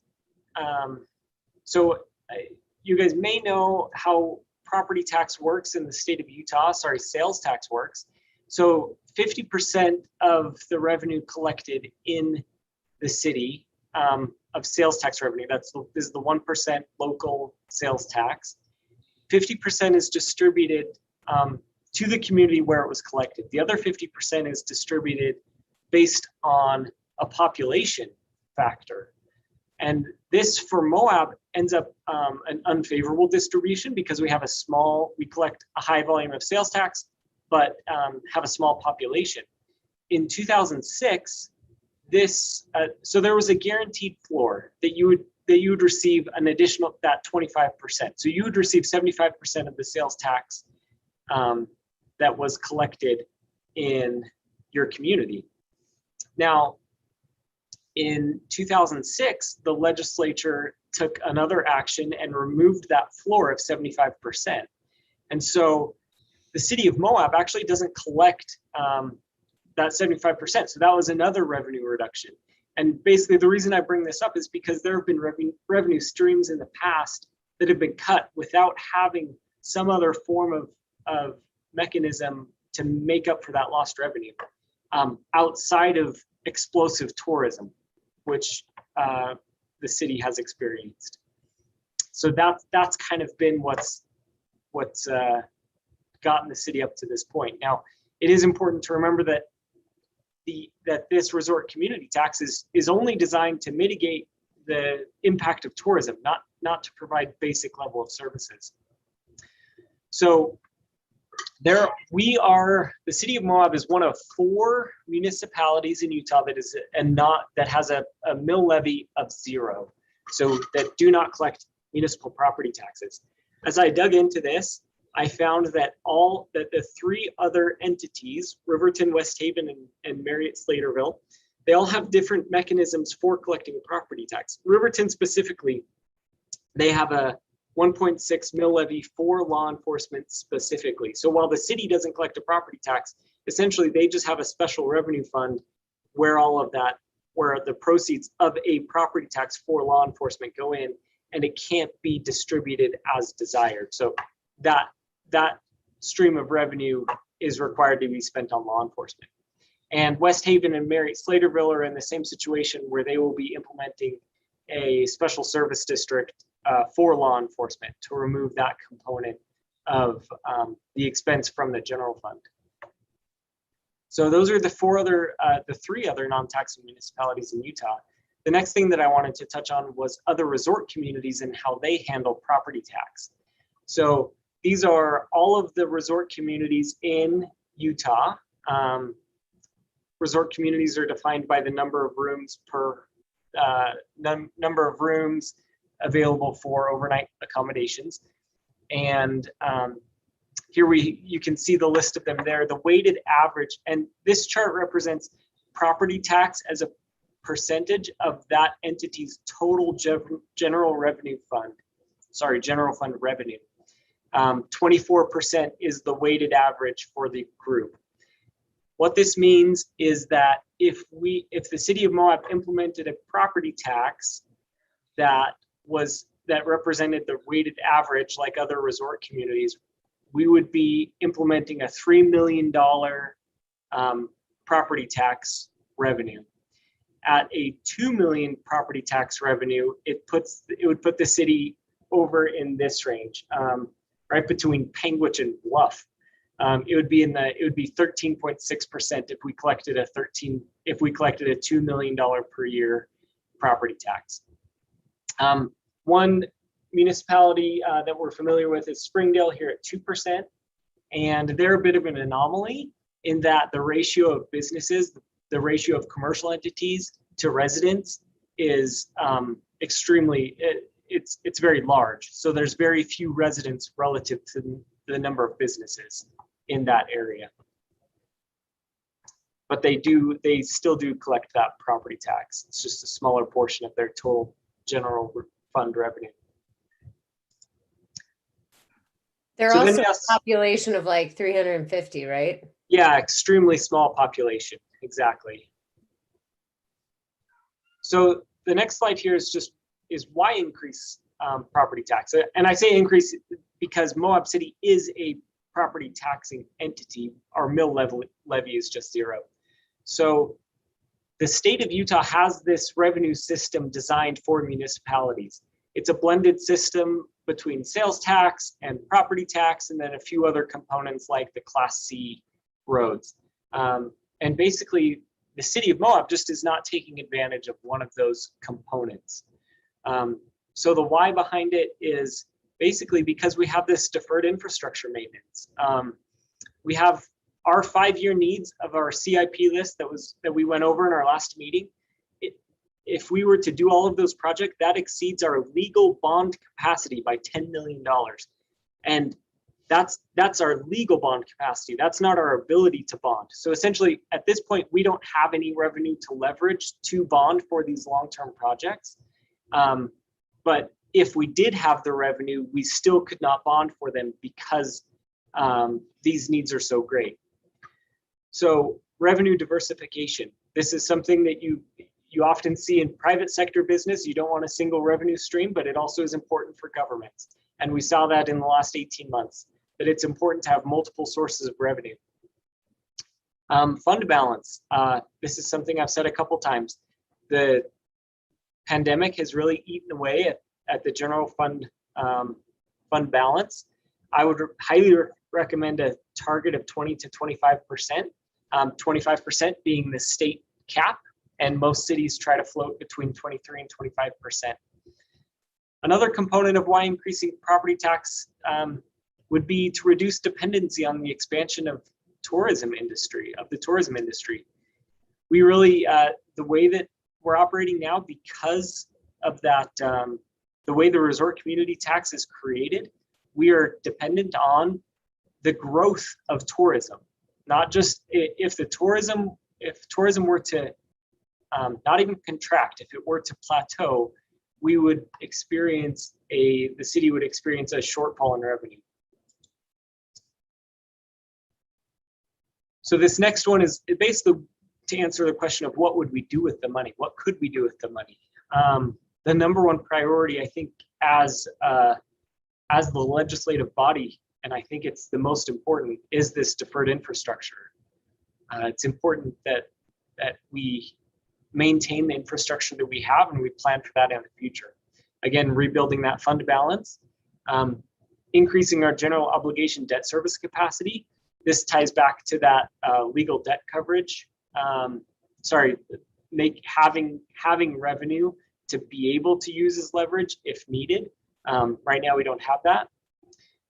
you guys may know how property tax works in the state of Utah, sales tax works. So 50% of the revenue collected in the city of sales tax revenue, this is the 1% local sales tax. 50% is distributed to the community where it was collected. The other 50% is distributed based on a population factor. And this for Moab ends up an unfavorable distribution because we collect a high volume of sales tax, but have a small population. In 2006, so there was a guaranteed floor that you would receive an additional, that 25%. So you would receive 75% of the sales tax that was collected in your community. Now, in 2006, the legislature took another action and removed that floor of 75%. And so the city of Moab actually doesn't collect that 75%. So that was another revenue reduction. And basically the reason I bring this up is because there have been revenue streams in the past that have been cut without having some other form of mechanism to make up for that lost revenue, outside of explosive tourism, which the city has experienced. So that's kind of been what's gotten the city up to this point. Now, it is important to remember that this resort community tax is only designed to mitigate the impact of tourism, not to provide basic level of services. So the city of Moab is one of 4 municipalities in Utah that has a mill levy of 0, so that do not collect municipal property taxes. As I dug into this, I found that the 3 other entities, Riverton, West Haven, and Marriott Slaterville, they all have different mechanisms for collecting a property tax. Riverton specifically, they have a 1.6 mill levy for law enforcement specifically. So while the city doesn't collect a property tax, essentially they just have a special revenue fund where where the proceeds of a property tax for law enforcement go in, and it can't be distributed as desired. So that stream of revenue is required to be spent on law enforcement. And West Haven and Marriott Slaterville are in the same situation where they will be implementing a special service district for law enforcement to remove that component of the expense from the general fund. So those are the 3 other non-taxing municipalities in Utah. The next thing that I wanted to touch on was other resort communities and how they handle property tax. So these are all of the resort communities in Utah. Resort communities are defined by the number of rooms number of rooms available for overnight accommodations. And here you can see the list of them there, the weighted average. And this chart represents property tax as a percentage of that entity's total general fund revenue. 24% is the weighted average for the group. What this means is that if the city of Moab implemented a property tax that represented the weighted average like other resort communities, we would be implementing a $3 million property tax revenue. At a $2 million property tax revenue, it would put the city over in this range, right between Panguitch and Bluff. It would be 13.6% if we collected a $2 million per year property tax. One municipality that we're familiar with is Springdale here at 2%, and they're a bit of an anomaly in that the ratio of businesses, the ratio of commercial entities to residents is it's very large. So there's very few residents relative to the number of businesses in that area. But they still do collect that property tax. It's just a smaller portion of their total general fund revenue. They're also a population of like 350, right? Yeah, extremely small population, exactly. So the next slide here is why increase property tax? And I say increase because Moab City is a property taxing entity. Our mill levy is just 0. So the state of Utah has this revenue system designed for municipalities. It's a blended system between sales tax and property tax, and then a few other components like the Class C roads. And basically, the city of Moab just is not taking advantage of one of those components. So the why behind it is basically because we have this deferred infrastructure maintenance. We have our 5-year needs of our CIP list that we went over in our last meeting. If we were to do all of those projects, that exceeds our legal bond capacity by $10 million. And that's our legal bond capacity. That's not our ability to bond. So essentially, at this point, we don't have any revenue to leverage to bond for these long-term projects. But if we did have the revenue, we still could not bond for them because these needs are so great. So revenue diversification. This is something that you often see in private sector business. You don't want a single revenue stream, but it also is important for governments. And we saw that in the last 18 months, that it's important to have multiple sources of revenue. Fund balance. This is something I've said a couple times. The pandemic has really eaten away at the general fund balance. I would highly recommend a target of 20 to 25%, 25% being the state cap, and most cities try to float between 23 and 25%. Another component of why increasing property tax would be to reduce dependency on the expansion of the tourism industry. We really, the way that we're operating now, because of that, the way the resort community tax is created, we are dependent on the growth of tourism. Not just if tourism were to not even contract, if it were to plateau, we would experience the city would experience a shortfall in revenue. So this next one is basically to answer the question of what would we do with the money? What could we do with the money? The number one priority, I think, as the legislative body, and I think it's the most important, is this deferred infrastructure. It's important that we maintain the infrastructure that we have, and we plan for that in the future. Again, rebuilding that fund balance, increasing our general obligation debt service capacity. This ties back to that legal debt coverage. Having revenue to be able to use as leverage if needed. Right now, we don't have that.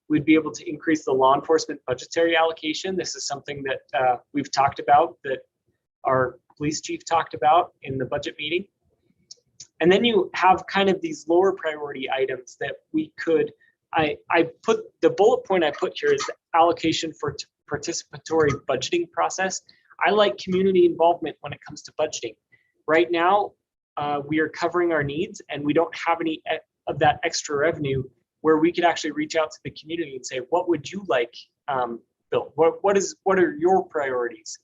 We'd be able to increase the law enforcement budgetary allocation. This is something that we've talked about, that our police chief talked about in the budget meeting. And then you have kind of these lower priority items that we could, I put the bullet point I put here is the allocation for participatory budgeting process. I like community involvement when it comes to budgeting. Right now, we are covering our needs and we don't have any of that extra revenue where we could actually reach out to the community and say, what would you like, Bill? What are your priorities?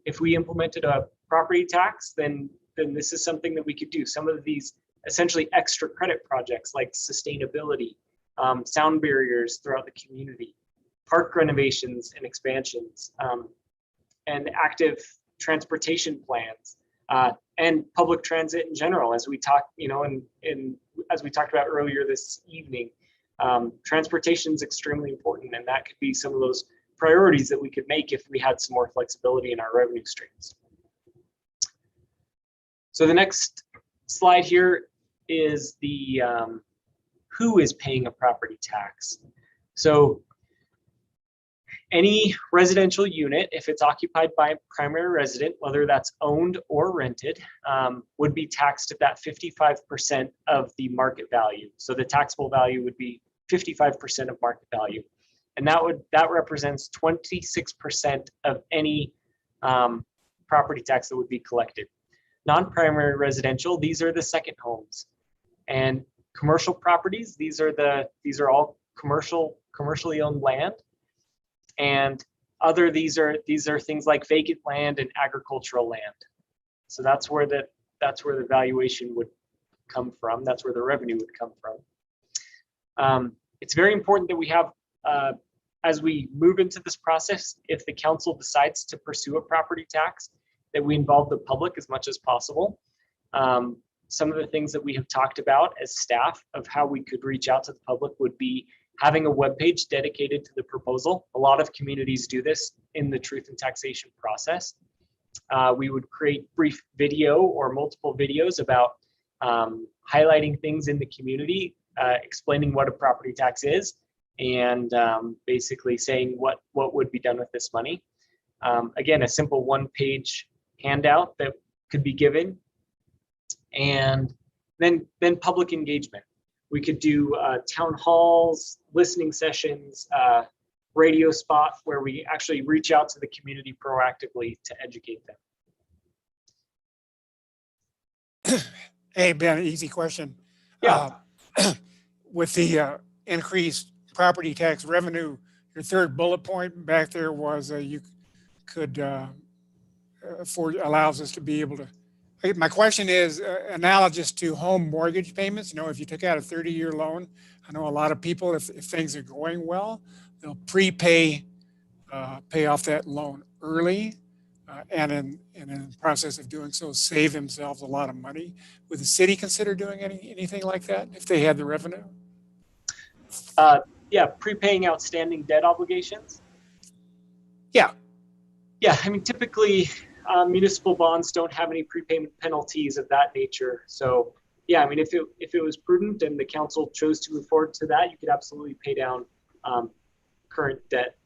If we implemented a property tax, then this is something that we could do. Some of these essentially extra credit projects like sustainability, sound barriers throughout the community, park renovations and expansions, and active transportation plans, and public transit in general. As we talked, as we talked about earlier this evening, transportation is extremely important, and that could be some of those priorities that we could make if we had some more flexibility in our revenue streams. So the next slide here is the who is paying a property tax. So any residential unit, if it's occupied by a primary resident, whether that's owned or rented, would be taxed at that 55% of the market value. So the taxable value would be 55% of market value. And that represents 26% of any property tax that would be collected. Non-primary residential, these are the second homes. And commercial properties, these are all commercially owned land. And these are things like vacant land and agricultural land. So that's where the valuation would come from. That's where the revenue would come from. It's very important that we have, as we move into this process, if the council decides to pursue a property tax, that we involve the public as much as possible. Some of the things that we have talked about as staff of how we could reach out to the public would be having a webpage dedicated to the proposal. A lot of communities do this in the truth and taxation process. We would create brief video or multiple videos about highlighting things in the community, explaining what a property tax is, and basically saying what would be done with this money. Again, a simple one-page handout that could be given. And then public engagement. We could do town halls, listening sessions, radio spot where we actually reach out to the community proactively to educate them. Hey, Ben, easy question. Yeah. With the increased property tax revenue your third bullet point back there was you could allows us to be able to. My question is analogous to home mortgage payments. You know, if you took out a 30-year loan, I know a lot of people, if things are going well, they'll prepay, pay off that loan early, and in the process of doing so, save themselves a lot of money. Would the city consider doing anything like that if they had the revenue? Yeah, prepaying outstanding debt obligations. Yeah. Yeah, I mean, typically municipal bonds don't have any prepayment penalties of that nature. So yeah, I mean, if it was prudent and the council chose to move forward to that, you could absolutely pay down current debt.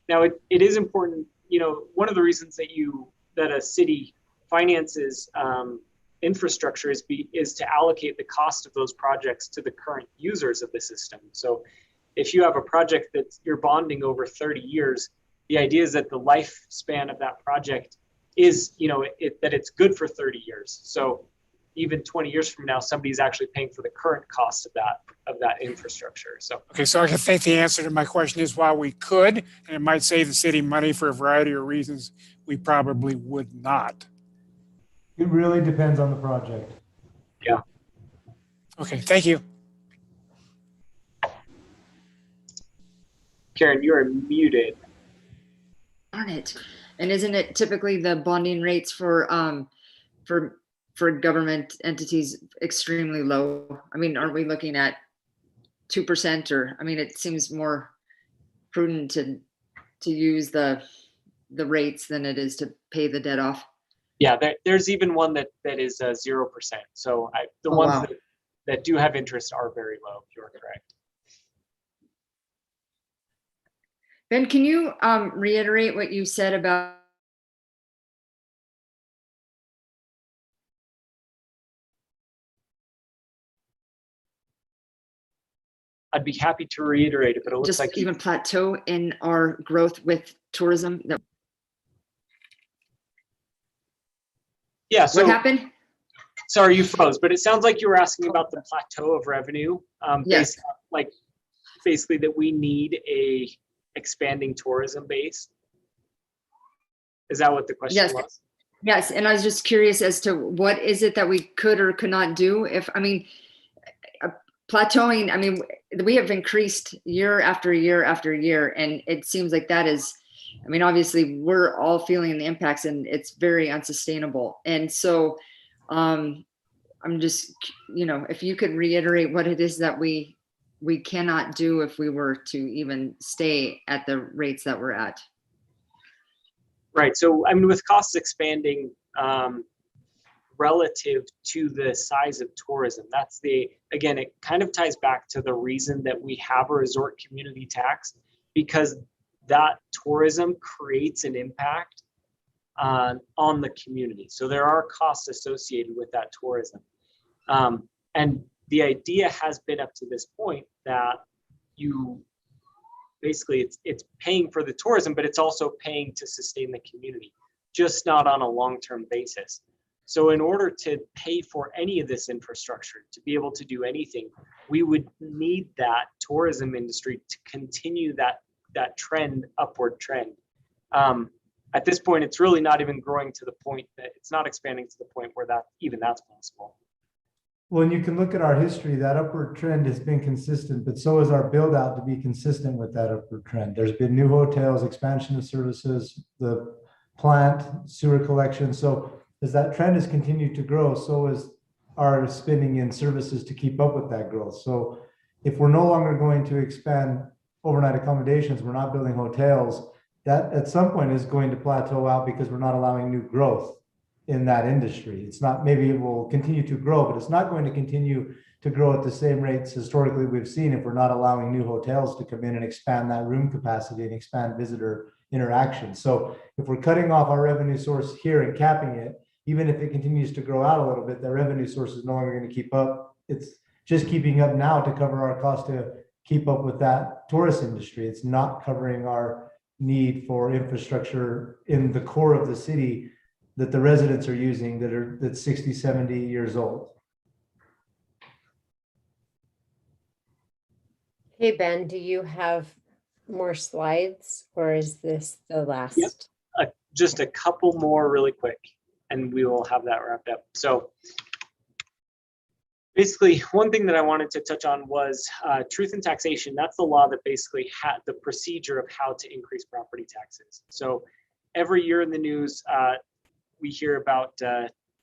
Now, it is important, you know, one of the reasons that a city finances infrastructure is to allocate the cost of those projects to the current users of the system. So if you have a project that you're bonding over 30 years, the idea is that the lifespan of that project is, you know, that it's good for 30 years. So even 20 years from now, somebody's actually paying for the current cost of that infrastructure. So okay, so I think the answer to my question is, while we could, and it might save the city money for a variety of reasons, we probably would not. It really depends on the project. Yeah. Okay, thank you. Karen, you are muted. Darn it. And isn't it typically the bonding rates for government entities extremely low? I mean, aren't we looking at 2%? Or, I mean, it seems more prudent to use the rates than it is to pay the debt off. Yeah, there's even one that is 0%. So the ones wow. that do have interest are very low. You're correct. Ben, can you reiterate what you said about I'd be happy to reiterate it, but it looks just like even plateau in our growth with tourism? Yeah. So what happened? Sorry, you froze, but it sounds like you were asking about the plateau of revenue. Yes. Based on, like, basically that we need a expanding tourism base. Is that what the question was? Yes, and I was just curious as to what is it that we could or could not do. If, I mean, plateauing, I mean, we have increased year after year after year, and it seems like that is, I mean, obviously we're all feeling the impacts and it's very unsustainable. And so I'm just, you know, if you could reiterate what it is that we cannot do if we were to even stay at the rates that we're at. Right. So, I mean, with costs expanding relative to the size of tourism, again, it kind of ties back to the reason that we have a resort community tax, because that tourism creates an impact on the community. So there are costs associated with that tourism. And the idea has been up to this point that you basically it's paying for the tourism, but it's also paying to sustain the community, just not on a long-term basis. So in order to pay for any of this infrastructure, to be able to do anything, we would need that tourism industry to continue that upward trend. At this point, it's really not even growing to the point that it's not expanding to the point where that's possible. Well, and you can look at our history, that upward trend has been consistent, but so is our build out to be consistent with that upward trend. There's been new hotels, expansion of services, the plant, sewer collection. So as that trend has continued to grow, so is our spending in services to keep up with that growth. So if we're no longer going to expand overnight accommodations, we're not building hotels, that at some point is going to plateau out because we're not allowing new growth in that industry. It's not, maybe it will continue to grow, but it's not going to continue to grow at the same rates historically we've seen if we're not allowing new hotels to come in and expand that room capacity and expand visitor interaction. So if we're cutting off our revenue source here and capping it, even if it continues to grow out a little bit, the revenue source is no longer going to keep up. It's just keeping up now to cover our cost to keep up with that tourist industry. It's not covering our need for infrastructure in the core of the city that the residents are using that's 60, 70 years old. Hey, Ben, do you have more slides, or is this the last? Yep. Just a couple more really quick, and we will have that wrapped up. So basically, one thing that I wanted to touch on was truth in taxation. That's the law that basically had the procedure of how to increase property taxes. So every year in the news, we hear about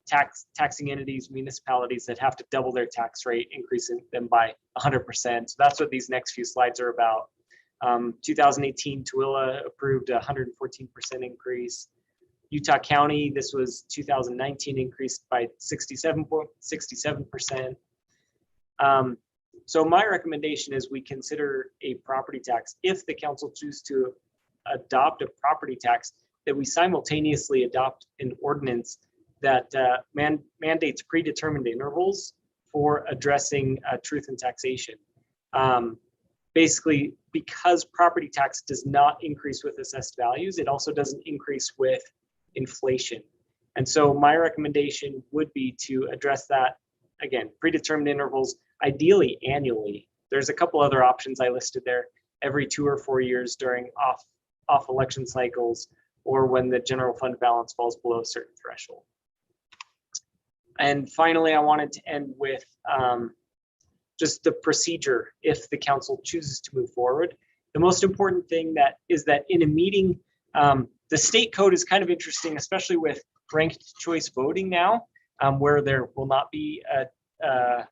taxing entities, municipalities that have to double their tax rate, increasing them by 100%. So that's what these next few slides are about. 2018, Tooele approved a 114% increase. Utah County, this was 2019, increased by 67%. So my recommendation is we consider a property tax. If the council chooses to adopt a property tax, that we simultaneously adopt an ordinance that mandates predetermined intervals for addressing truth in taxation. Basically, because property tax does not increase with assessed values, it also doesn't increase with inflation. And so my recommendation would be to address that, again, predetermined intervals, ideally annually. There's a couple other options I listed there, every 2 or 4 years during off election cycles, or when the general fund balance falls below a certain threshold. And finally, I wanted to end with just the procedure if the council chooses to move forward. The most important thing that is that in a meeting, the state code is kind of interesting, especially with ranked choice voting now, where there will not be the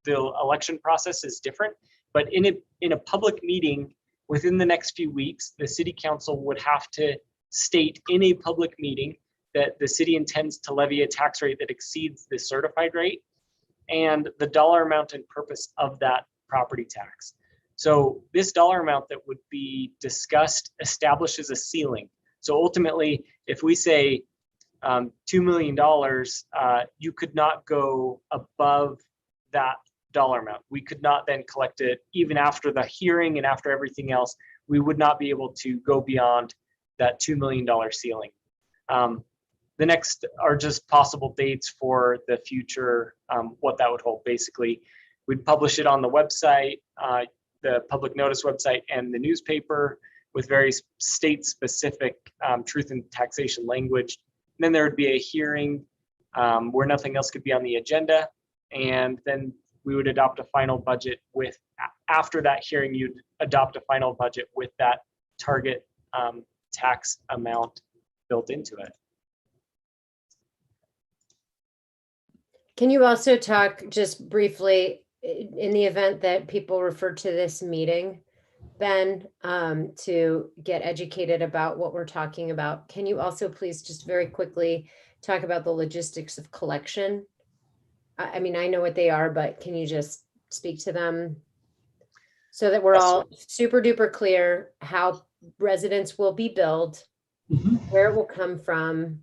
election process is different. But in a public meeting within the next few weeks, the city council would have to state in a public meeting that the city intends to levy a tax rate that exceeds the certified rate and the dollar amount and purpose of that property tax. So this dollar amount that would be discussed establishes a ceiling. So ultimately, if we say $2 million, you could not go above that dollar amount. We could not then collect it even after the hearing and after everything else. We would not be able to go beyond that $2 million ceiling. The next are just possible dates for the future, what that would hold. Basically, we'd publish it on the website, the public notice website, and the newspaper with very state-specific truth and taxation language. And then there would be a hearing where nothing else could be on the agenda. And then we would adopt a final budget with, after that hearing, you'd adopt a final budget with that target tax amount built into it. Can you also talk just briefly in the event that people refer to this meeting, Ben, to get educated about what we're talking about? Can you also please just very quickly talk about the logistics of collection? I mean, I know what they are, but can you just speak to them so that we're all super duper clear how residents will be billed, where it will come from,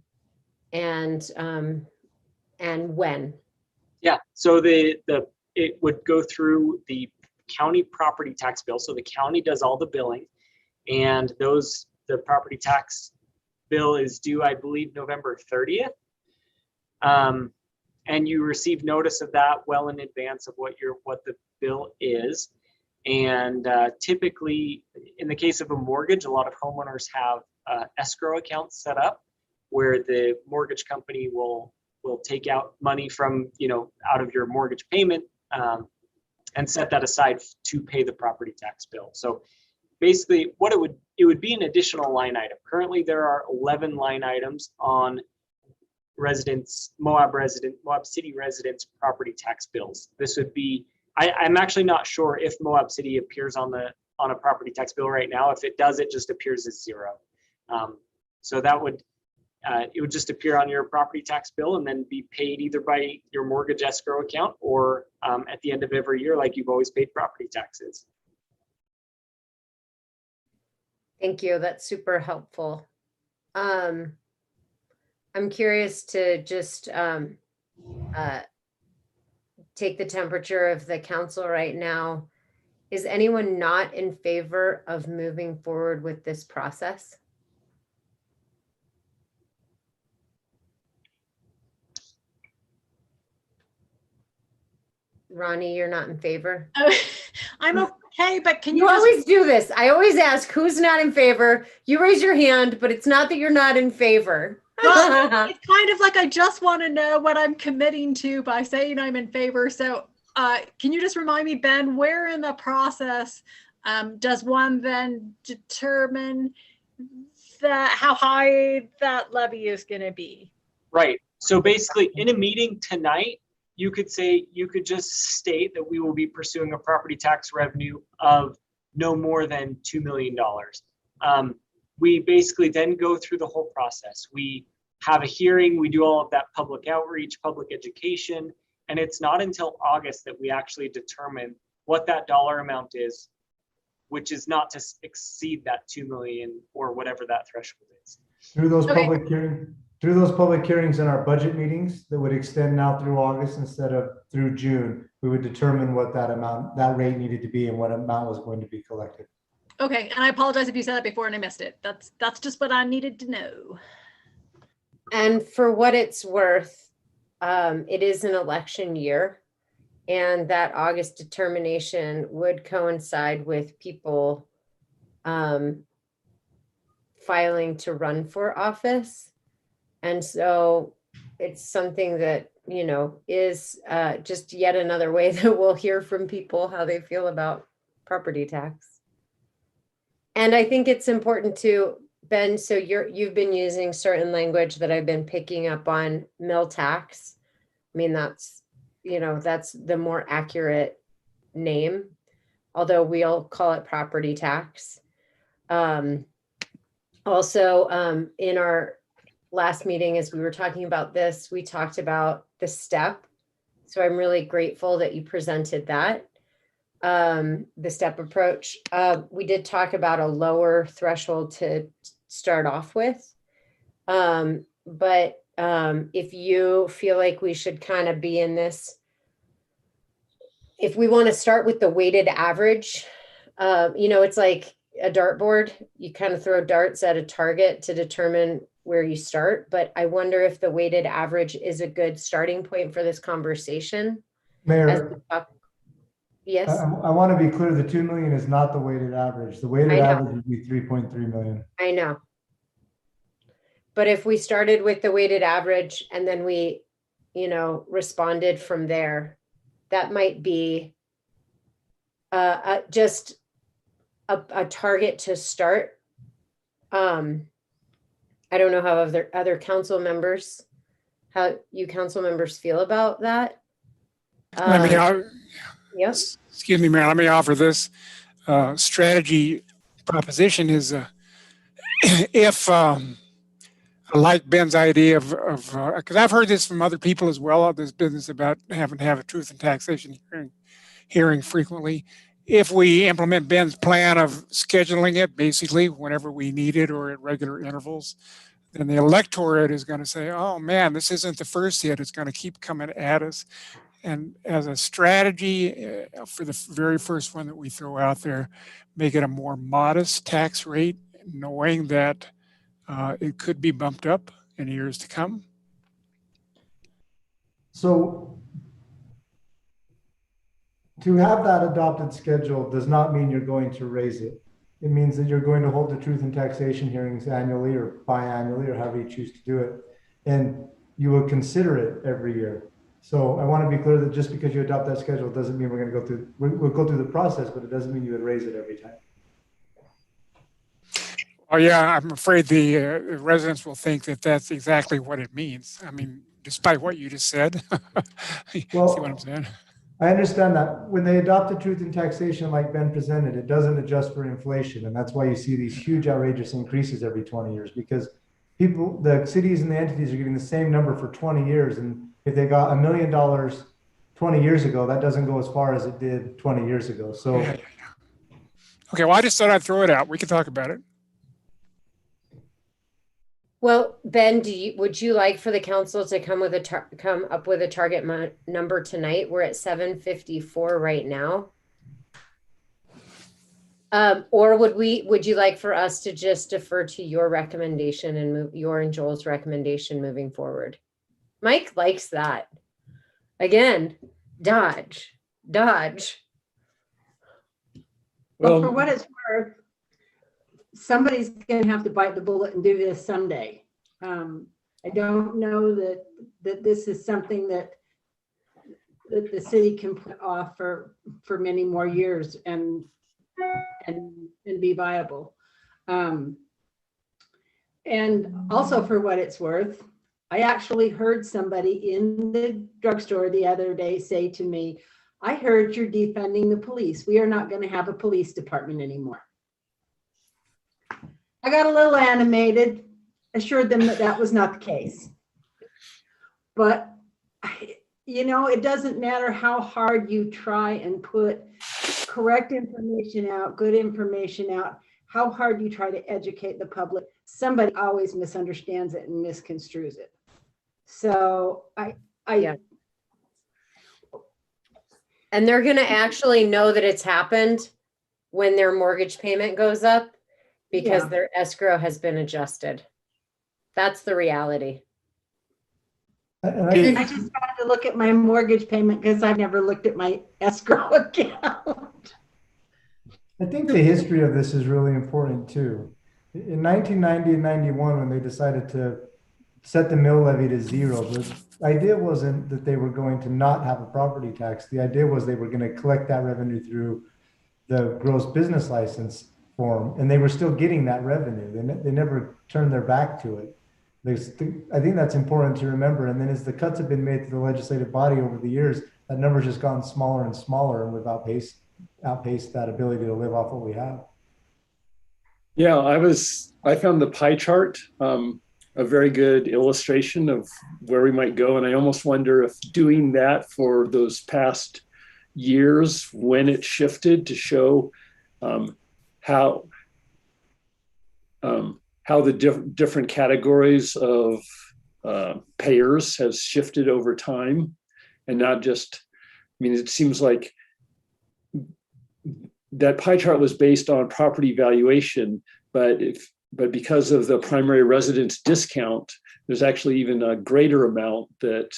and when? Yeah, so it would go through the county property tax bill. So the county does all the billing, and the property tax bill is due, I believe, November 30th. And you receive notice of that well in advance of what the bill is. And typically, in the case of a mortgage, a lot of homeowners have escrow accounts set up where the mortgage company will take out money from, out of your mortgage payment and set that aside to pay the property tax bill. So basically what it would be an additional line item. Currently there are 11 line items on Moab City residents property tax bills. This would be, I'm actually not sure if Moab City appears on a property tax bill right now. If it does, it just appears as 0. So that would, it would just appear on your property tax bill and then be paid either by your mortgage escrow account or at the end of every year, like you've always paid property taxes. Thank you. That's super helpful. I'm curious to just take the temperature of the council right now. Is anyone not in favor of moving forward with this process? Ronnie, you're not in favor? I'm Hey, but can You you just, always do this. I always ask who's not in favor. You raise your hand, but it's not that you're not in favor. well, it's kind of like I just want to know what I'm committing to by saying I'm in favor. So can you just remind me, Ben, where in the process does one then determine that how high that levy is going to be? Right. So basically, in a meeting tonight, you could just state that we will be pursuing a property tax revenue of no more than $2 million. We basically then go through the whole process. We have a hearing, we do all of that public outreach, public education, and it's not until August that we actually determine what that dollar amount is, which is not to exceed that 2 million or whatever that threshold is. Through those public hearings in our budget meetings that would extend now through August instead of through June, we would determine what that rate needed to be and what amount was going to be collected. Okay, and I apologize if you said that before and I missed it. That's just what I needed to know. And for what it's worth, it is an election year, and that August determination would coincide with people filing to run for office. And so it's something that, you know, is just yet another way that we'll hear from people how they feel about property tax. And I think it's important to, Ben, so you've been using certain language that I've been picking up on, mill tax. I mean, that's, you know, that's the more accurate name, although we'll call it property tax. Also, in our last meeting, as we were talking about this, we talked about the step. So I'm really grateful that you presented that. The step approach. We did talk about a lower threshold to start off with. But if you feel like we should kind of be in this, if we want to start with the weighted average, you know, it's like a dartboard. You kind of throw darts at a target to determine where you start. But I wonder if the weighted average is a good starting point for this conversation. Mayor, yes. I want to be clear, the 2 million is not the weighted average. The weighted average would be 3.3 million. I know. But if we started with the weighted average and then we, you know, responded from there, that might be just a target to start. I don't know how other council members, how you council members feel about that. Yes. Excuse me, Mayor. Let me offer this strategy proposition is if like Ben's idea of because I've heard this from other people as well, this business about having to have a truth and taxation hearing frequently. If we implement Ben's plan of scheduling it basically whenever we need it or at regular intervals, then the electorate is going to say, oh man, this isn't the first hit. It's going to keep coming at us. And as a strategy for the very first one that we throw out there, make it a more modest tax rate, knowing that it could be bumped up in years to come. So to have that adopted schedule does not mean you're going to raise it. It means that you're going to hold the truth and taxation hearings annually or biannually or however you choose to do it. And you will consider it every year. So I want to be clear that just because you adopt that schedule doesn't mean we're going to go through, we'll go through the process, but it doesn't mean you would raise it every time. Oh yeah, I'm afraid the residents will think that that's exactly what it means. I mean, despite what you just said. Well, see what I'm saying? I understand that when they adopt the truth in taxation like Ben presented, it doesn't adjust for inflation. And that's why you see these huge outrageous increases every 20 years because people, the cities and the entities are getting the same number for 20 years. And if they got $1 million 20 years ago, that doesn't go as far as it did 20 years ago. So, yeah. Okay, well, I just thought I'd throw it out. We can talk about it. Well, Ben, would you like for the council to come up with a target number tonight? We're at 754 right now. Or would you like for us to just defer to your recommendation and your and Joel's recommendation moving forward? Mike likes that. Again, dodge. Well, for Well, what it's worth, somebody's going to have to bite the bullet and do this someday. I don't know that this is something that the city can put off for many more years and be viable. And also, for what it's worth, I actually heard somebody in the drugstore the other day say to me, "I heard you're defunding the police. We are not going to have a police department anymore." I got a little animated, assured them that that was not the case. But, you know, it doesn't matter how hard you try and put correct information out, good information out, how hard you try to educate the public, somebody always misunderstands it and misconstrues it. So Yeah. And they're going to actually know that it's happened when their mortgage payment goes up because Yeah. their escrow has been adjusted. That's the reality. And I think I just got to look at my mortgage payment because I've never looked at my escrow account. I think the history of this is really important too. In 1990 and 91, when they decided to set the mill levy to zero, the idea wasn't that they were going to not have a property tax. The idea was they were going to collect that revenue through the gross business license form, and they were still getting that revenue. They never turned their back to it. I think that's important to remember. And then as the cuts have been made to the legislative body over the years, that number's just gotten smaller and smaller, and we've outpaced that ability to live off what we have. yeah, I found the pie chart a very good illustration of where we might go. And I almost wonder if doing that for those past years, when it shifted to show how the different categories of payers has shifted over time, and not just, I mean, it seems like that pie chart was based on property valuation, but because of the primary residence discount, there's actually even a greater amount that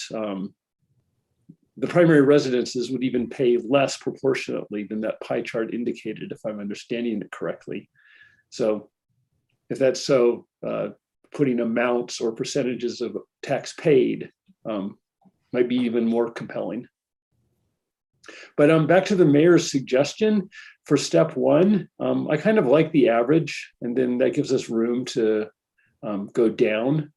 the primary residences would even pay less proportionately than that pie chart indicated, if I'm understanding it correctly. So if that's so, putting amounts or percentages of tax paid might be even more compelling. But back to the mayor's suggestion for step one, I kind of like the average, and then that gives us room to go down.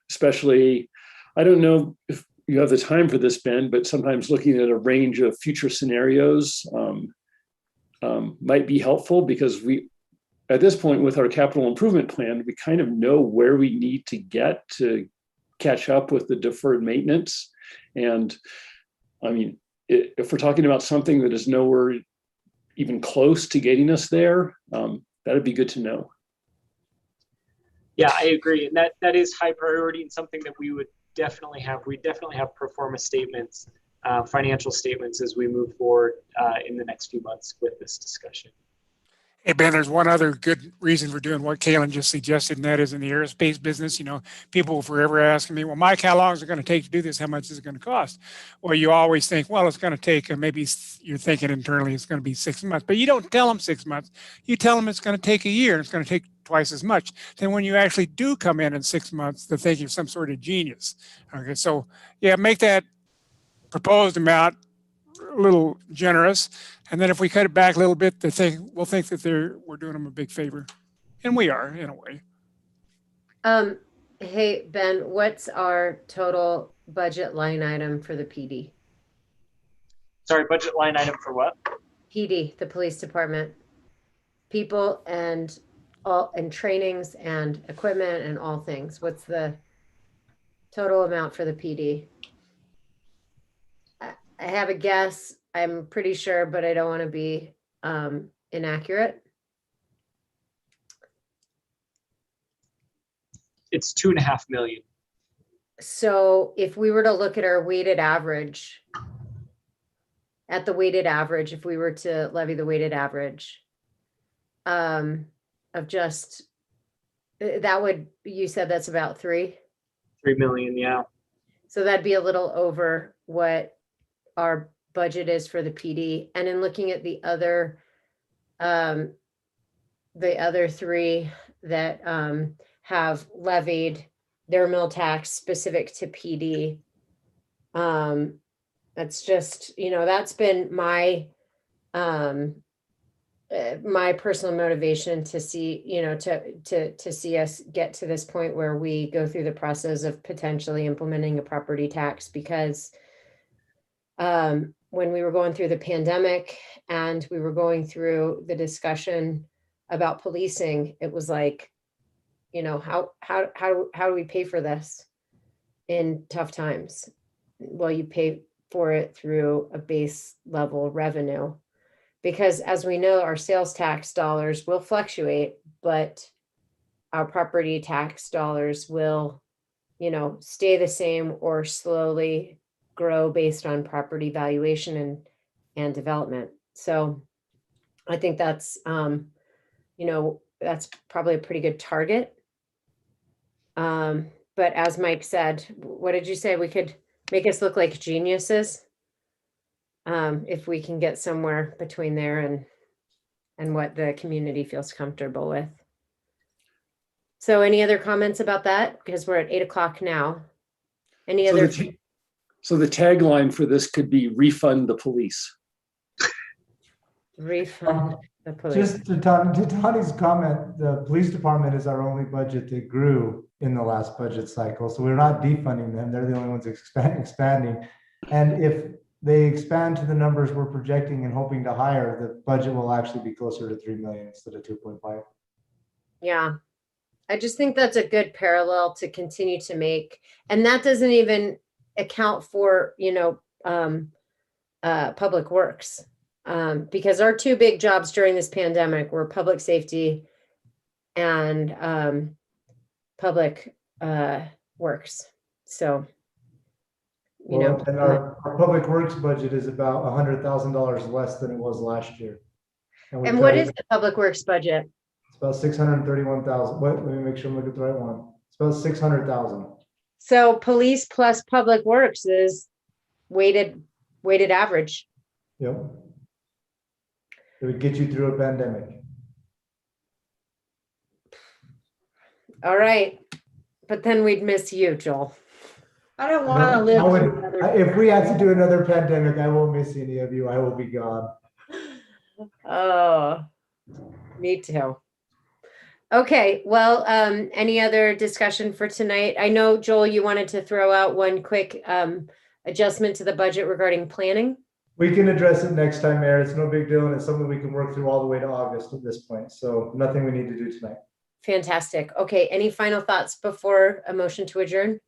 Especially, I don't know if you have the time for this, Ben, but sometimes looking at a range of future scenarios might be helpful, because at this point with our capital improvement plan, we kind of know where we need to get to catch up with the deferred maintenance. And I mean, if we're talking about something that is nowhere even close to getting us there, that'd be good to know. Yeah, I agree. And that is high priority and something that we would definitely have. We definitely have pro forma statements, financial statements as we move forward in the next few months with this discussion. Hey, Ben, there's one other good reason for doing what Kaylin just suggested, and that is in the aerospace business. You know, people will forever asking me, well, Mike, how long is it going to take to do this? How much is it going to cost? Well, you always think, well, it's going to take, maybe you're thinking internally it's going to be 6 months, but you don't tell them 6 months. You tell them it's going to take a year, and it's going to take twice as much. Then when you actually do come in 6 months, they think you're some sort of genius. Okay, so yeah, make that proposed amount a little generous, and then if we cut it back a little bit, we'll think that we're doing them a big favor, and we are in a way. Hey Ben, what's our total budget line item for the PD? Sorry, budget line item for what? PD, the police department, people and trainings and equipment and all things. What's the total amount for the PD? I have a guess. I'm pretty sure, but I don't want to be inaccurate. It's 2.5 million. So if we were to look at our weighted average, if we were to levy the weighted average of just, you said that's about 3 million, yeah. So that'd be a little over what our budget is for the PD. And in looking at the other the other three that have levied their mill tax specific to PD. That's just, that's been my my personal motivation to see, to see us get to this point where we go through the process of potentially implementing a property tax, because when we were going through the pandemic and we were going through the discussion about policing, it was like, how do we pay for this in tough times? Well, you pay for it through a base level revenue, because as we know, our sales tax dollars will fluctuate, but our property tax dollars will, stay the same or slowly grow based on property valuation and development. So I think that's, that's probably a pretty good target. But as Mike said, what did you say? We could make us look like geniuses if we can get somewhere between there and what the community feels comfortable with. So any other comments about that? Because we're at 8 o'clock now. Any other? So the tagline for this could be refund the police. Refund the police. Just to Tony's comment, the police department is our only budget that grew in the last budget cycle. So we're not defunding them. They're the only ones expanding. And if they expand to the numbers we're projecting and hoping to hire, the budget will actually be closer to 3 million instead of 2.5. Yeah. I just think that's a good parallel to continue to make. And that doesn't even account for, public works. Because our two big jobs during this pandemic were public safety and public works. So, and our public works budget is about $100,000 less than it was last year. And what is the public works budget? It's about 631,000. Let me make sure I'm looking at the right one. It's about 600,000. So police plus public works is weighted average. Yep. It would get you through a pandemic. All right. But then we'd miss you, Joel. I don't want to live through another. If we have to do another pandemic, I won't miss any of you. I will be gone. Oh, me too. Okay, well, any other discussion for tonight? I know, Joel, you wanted to throw out one quick adjustment to the budget regarding planning. We can address it next time, Mayor. It's no big deal, and it's something we can work through all the way to August at this point. So nothing we need to do tonight. Fantastic. Okay, any final thoughts before a motion to adjourn?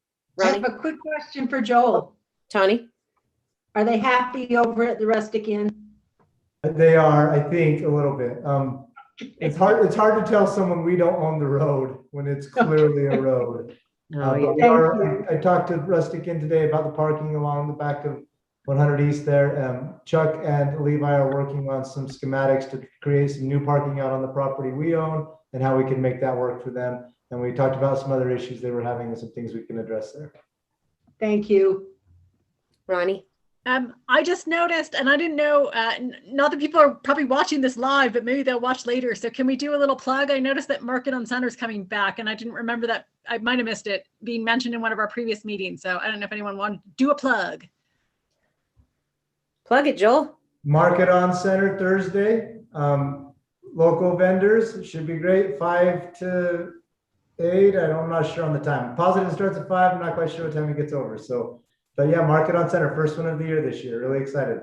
I Ronnie? have a quick question for Joel. Tony? Are they happy over at the Rustic Inn? They are, I think, a little bit. It's hard to tell someone we don't own the road when it's clearly a road. Oh, But I talked to Rustic Inn today about the parking along the back of 100 East there. Chuck and Levi are working on some schematics to create some new parking out on the property we own and how we can make that work for them. And we talked about some other issues they were having and some things we can address there. Thank you. Ronnie? I just noticed, and I didn't know, not that people are probably watching this live, but maybe they'll watch later. So can we do a little plug? I noticed that Market on Center is coming back, and I didn't remember that. I might have missed it being mentioned in one of our previous meetings. So I don't know if anyone wanted to do a plug. Plug it, Joel. Market on Center Thursday. Local vendors should be great. 5 to 8. I'm not sure on the time. Positive starts at 5. I'm not quite sure what time it gets over. So, but yeah, Market on Center, first one of the year this year. Really excited.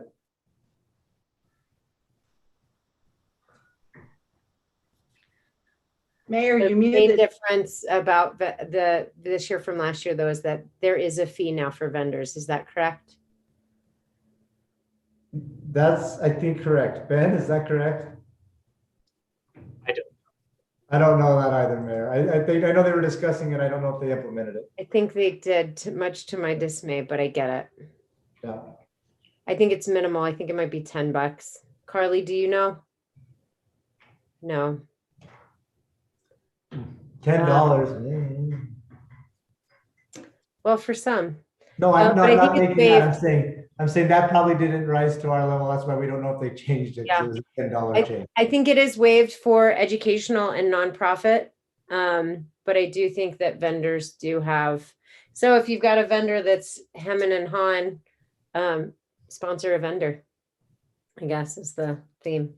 Mayor, The you main muted. difference about the this year from last year, though, is that there is a fee now for vendors. Is that correct? That's, I think, correct. Ben, is that correct? I don't. I don't know that either, Mayor. I know they were discussing it. I don't know if they implemented it. I think they did, much to my dismay, but I get it. Yeah. I think it's minimal. I think it might be $10. Carly, do you know? No. $10. Well, for some. No, I'm but I not think it's making that. waived. I'm saying I'm saying that probably didn't rise to our level. That's why we don't know if they changed it. 'Cause Yeah. it was a $10 change. I think it is waived for educational and nonprofit. But I do think that vendors do have, so if you've got a vendor that's hemming and hawing, sponsor a vendor, I guess is the theme.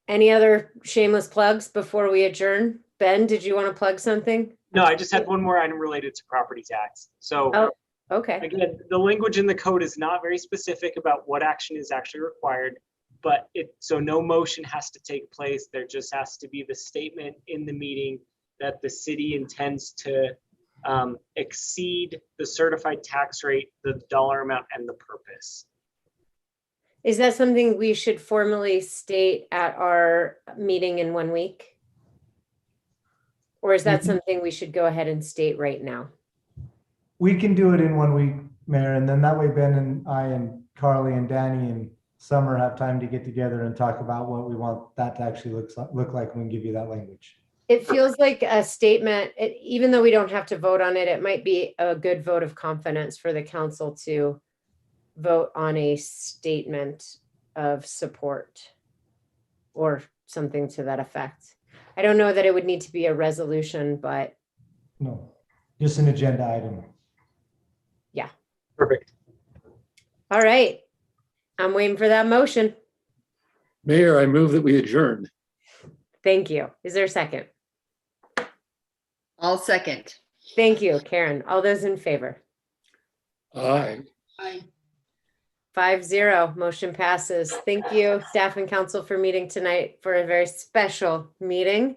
Any other shameless plugs before we adjourn? Ben, did you want to plug something? No, I just had one more item related to property tax. So Oh, okay. again, the language in the code is not very specific about what action is actually required, but so no motion has to take place. There just has to be the statement in the meeting that the city intends to exceed the certified tax rate, the dollar amount, and the purpose. Is that something we should formally state at our meeting in 1 week? Or is that something we should go ahead and state right now? We can do it in 1 week, Mayor, and then that way Ben and I and Carly and Danny and Summer have time to get together and talk about what we want that to actually look like when we give you that language. It feels like a statement, even though we don't have to vote on it, it might be a good vote of confidence for the council to vote on a statement of support or something to that effect. I don't know that it would need to be a resolution, but No, just an agenda item. yeah. Perfect. All right. I'm waiting for that motion. Mayor, I move that we adjourn. Thank you. Is there a second? I'll second. Thank you, Karen. All those in favor? Aye. 5-0, motion passes. Thank you, staff and council, for meeting tonight for a very special meeting.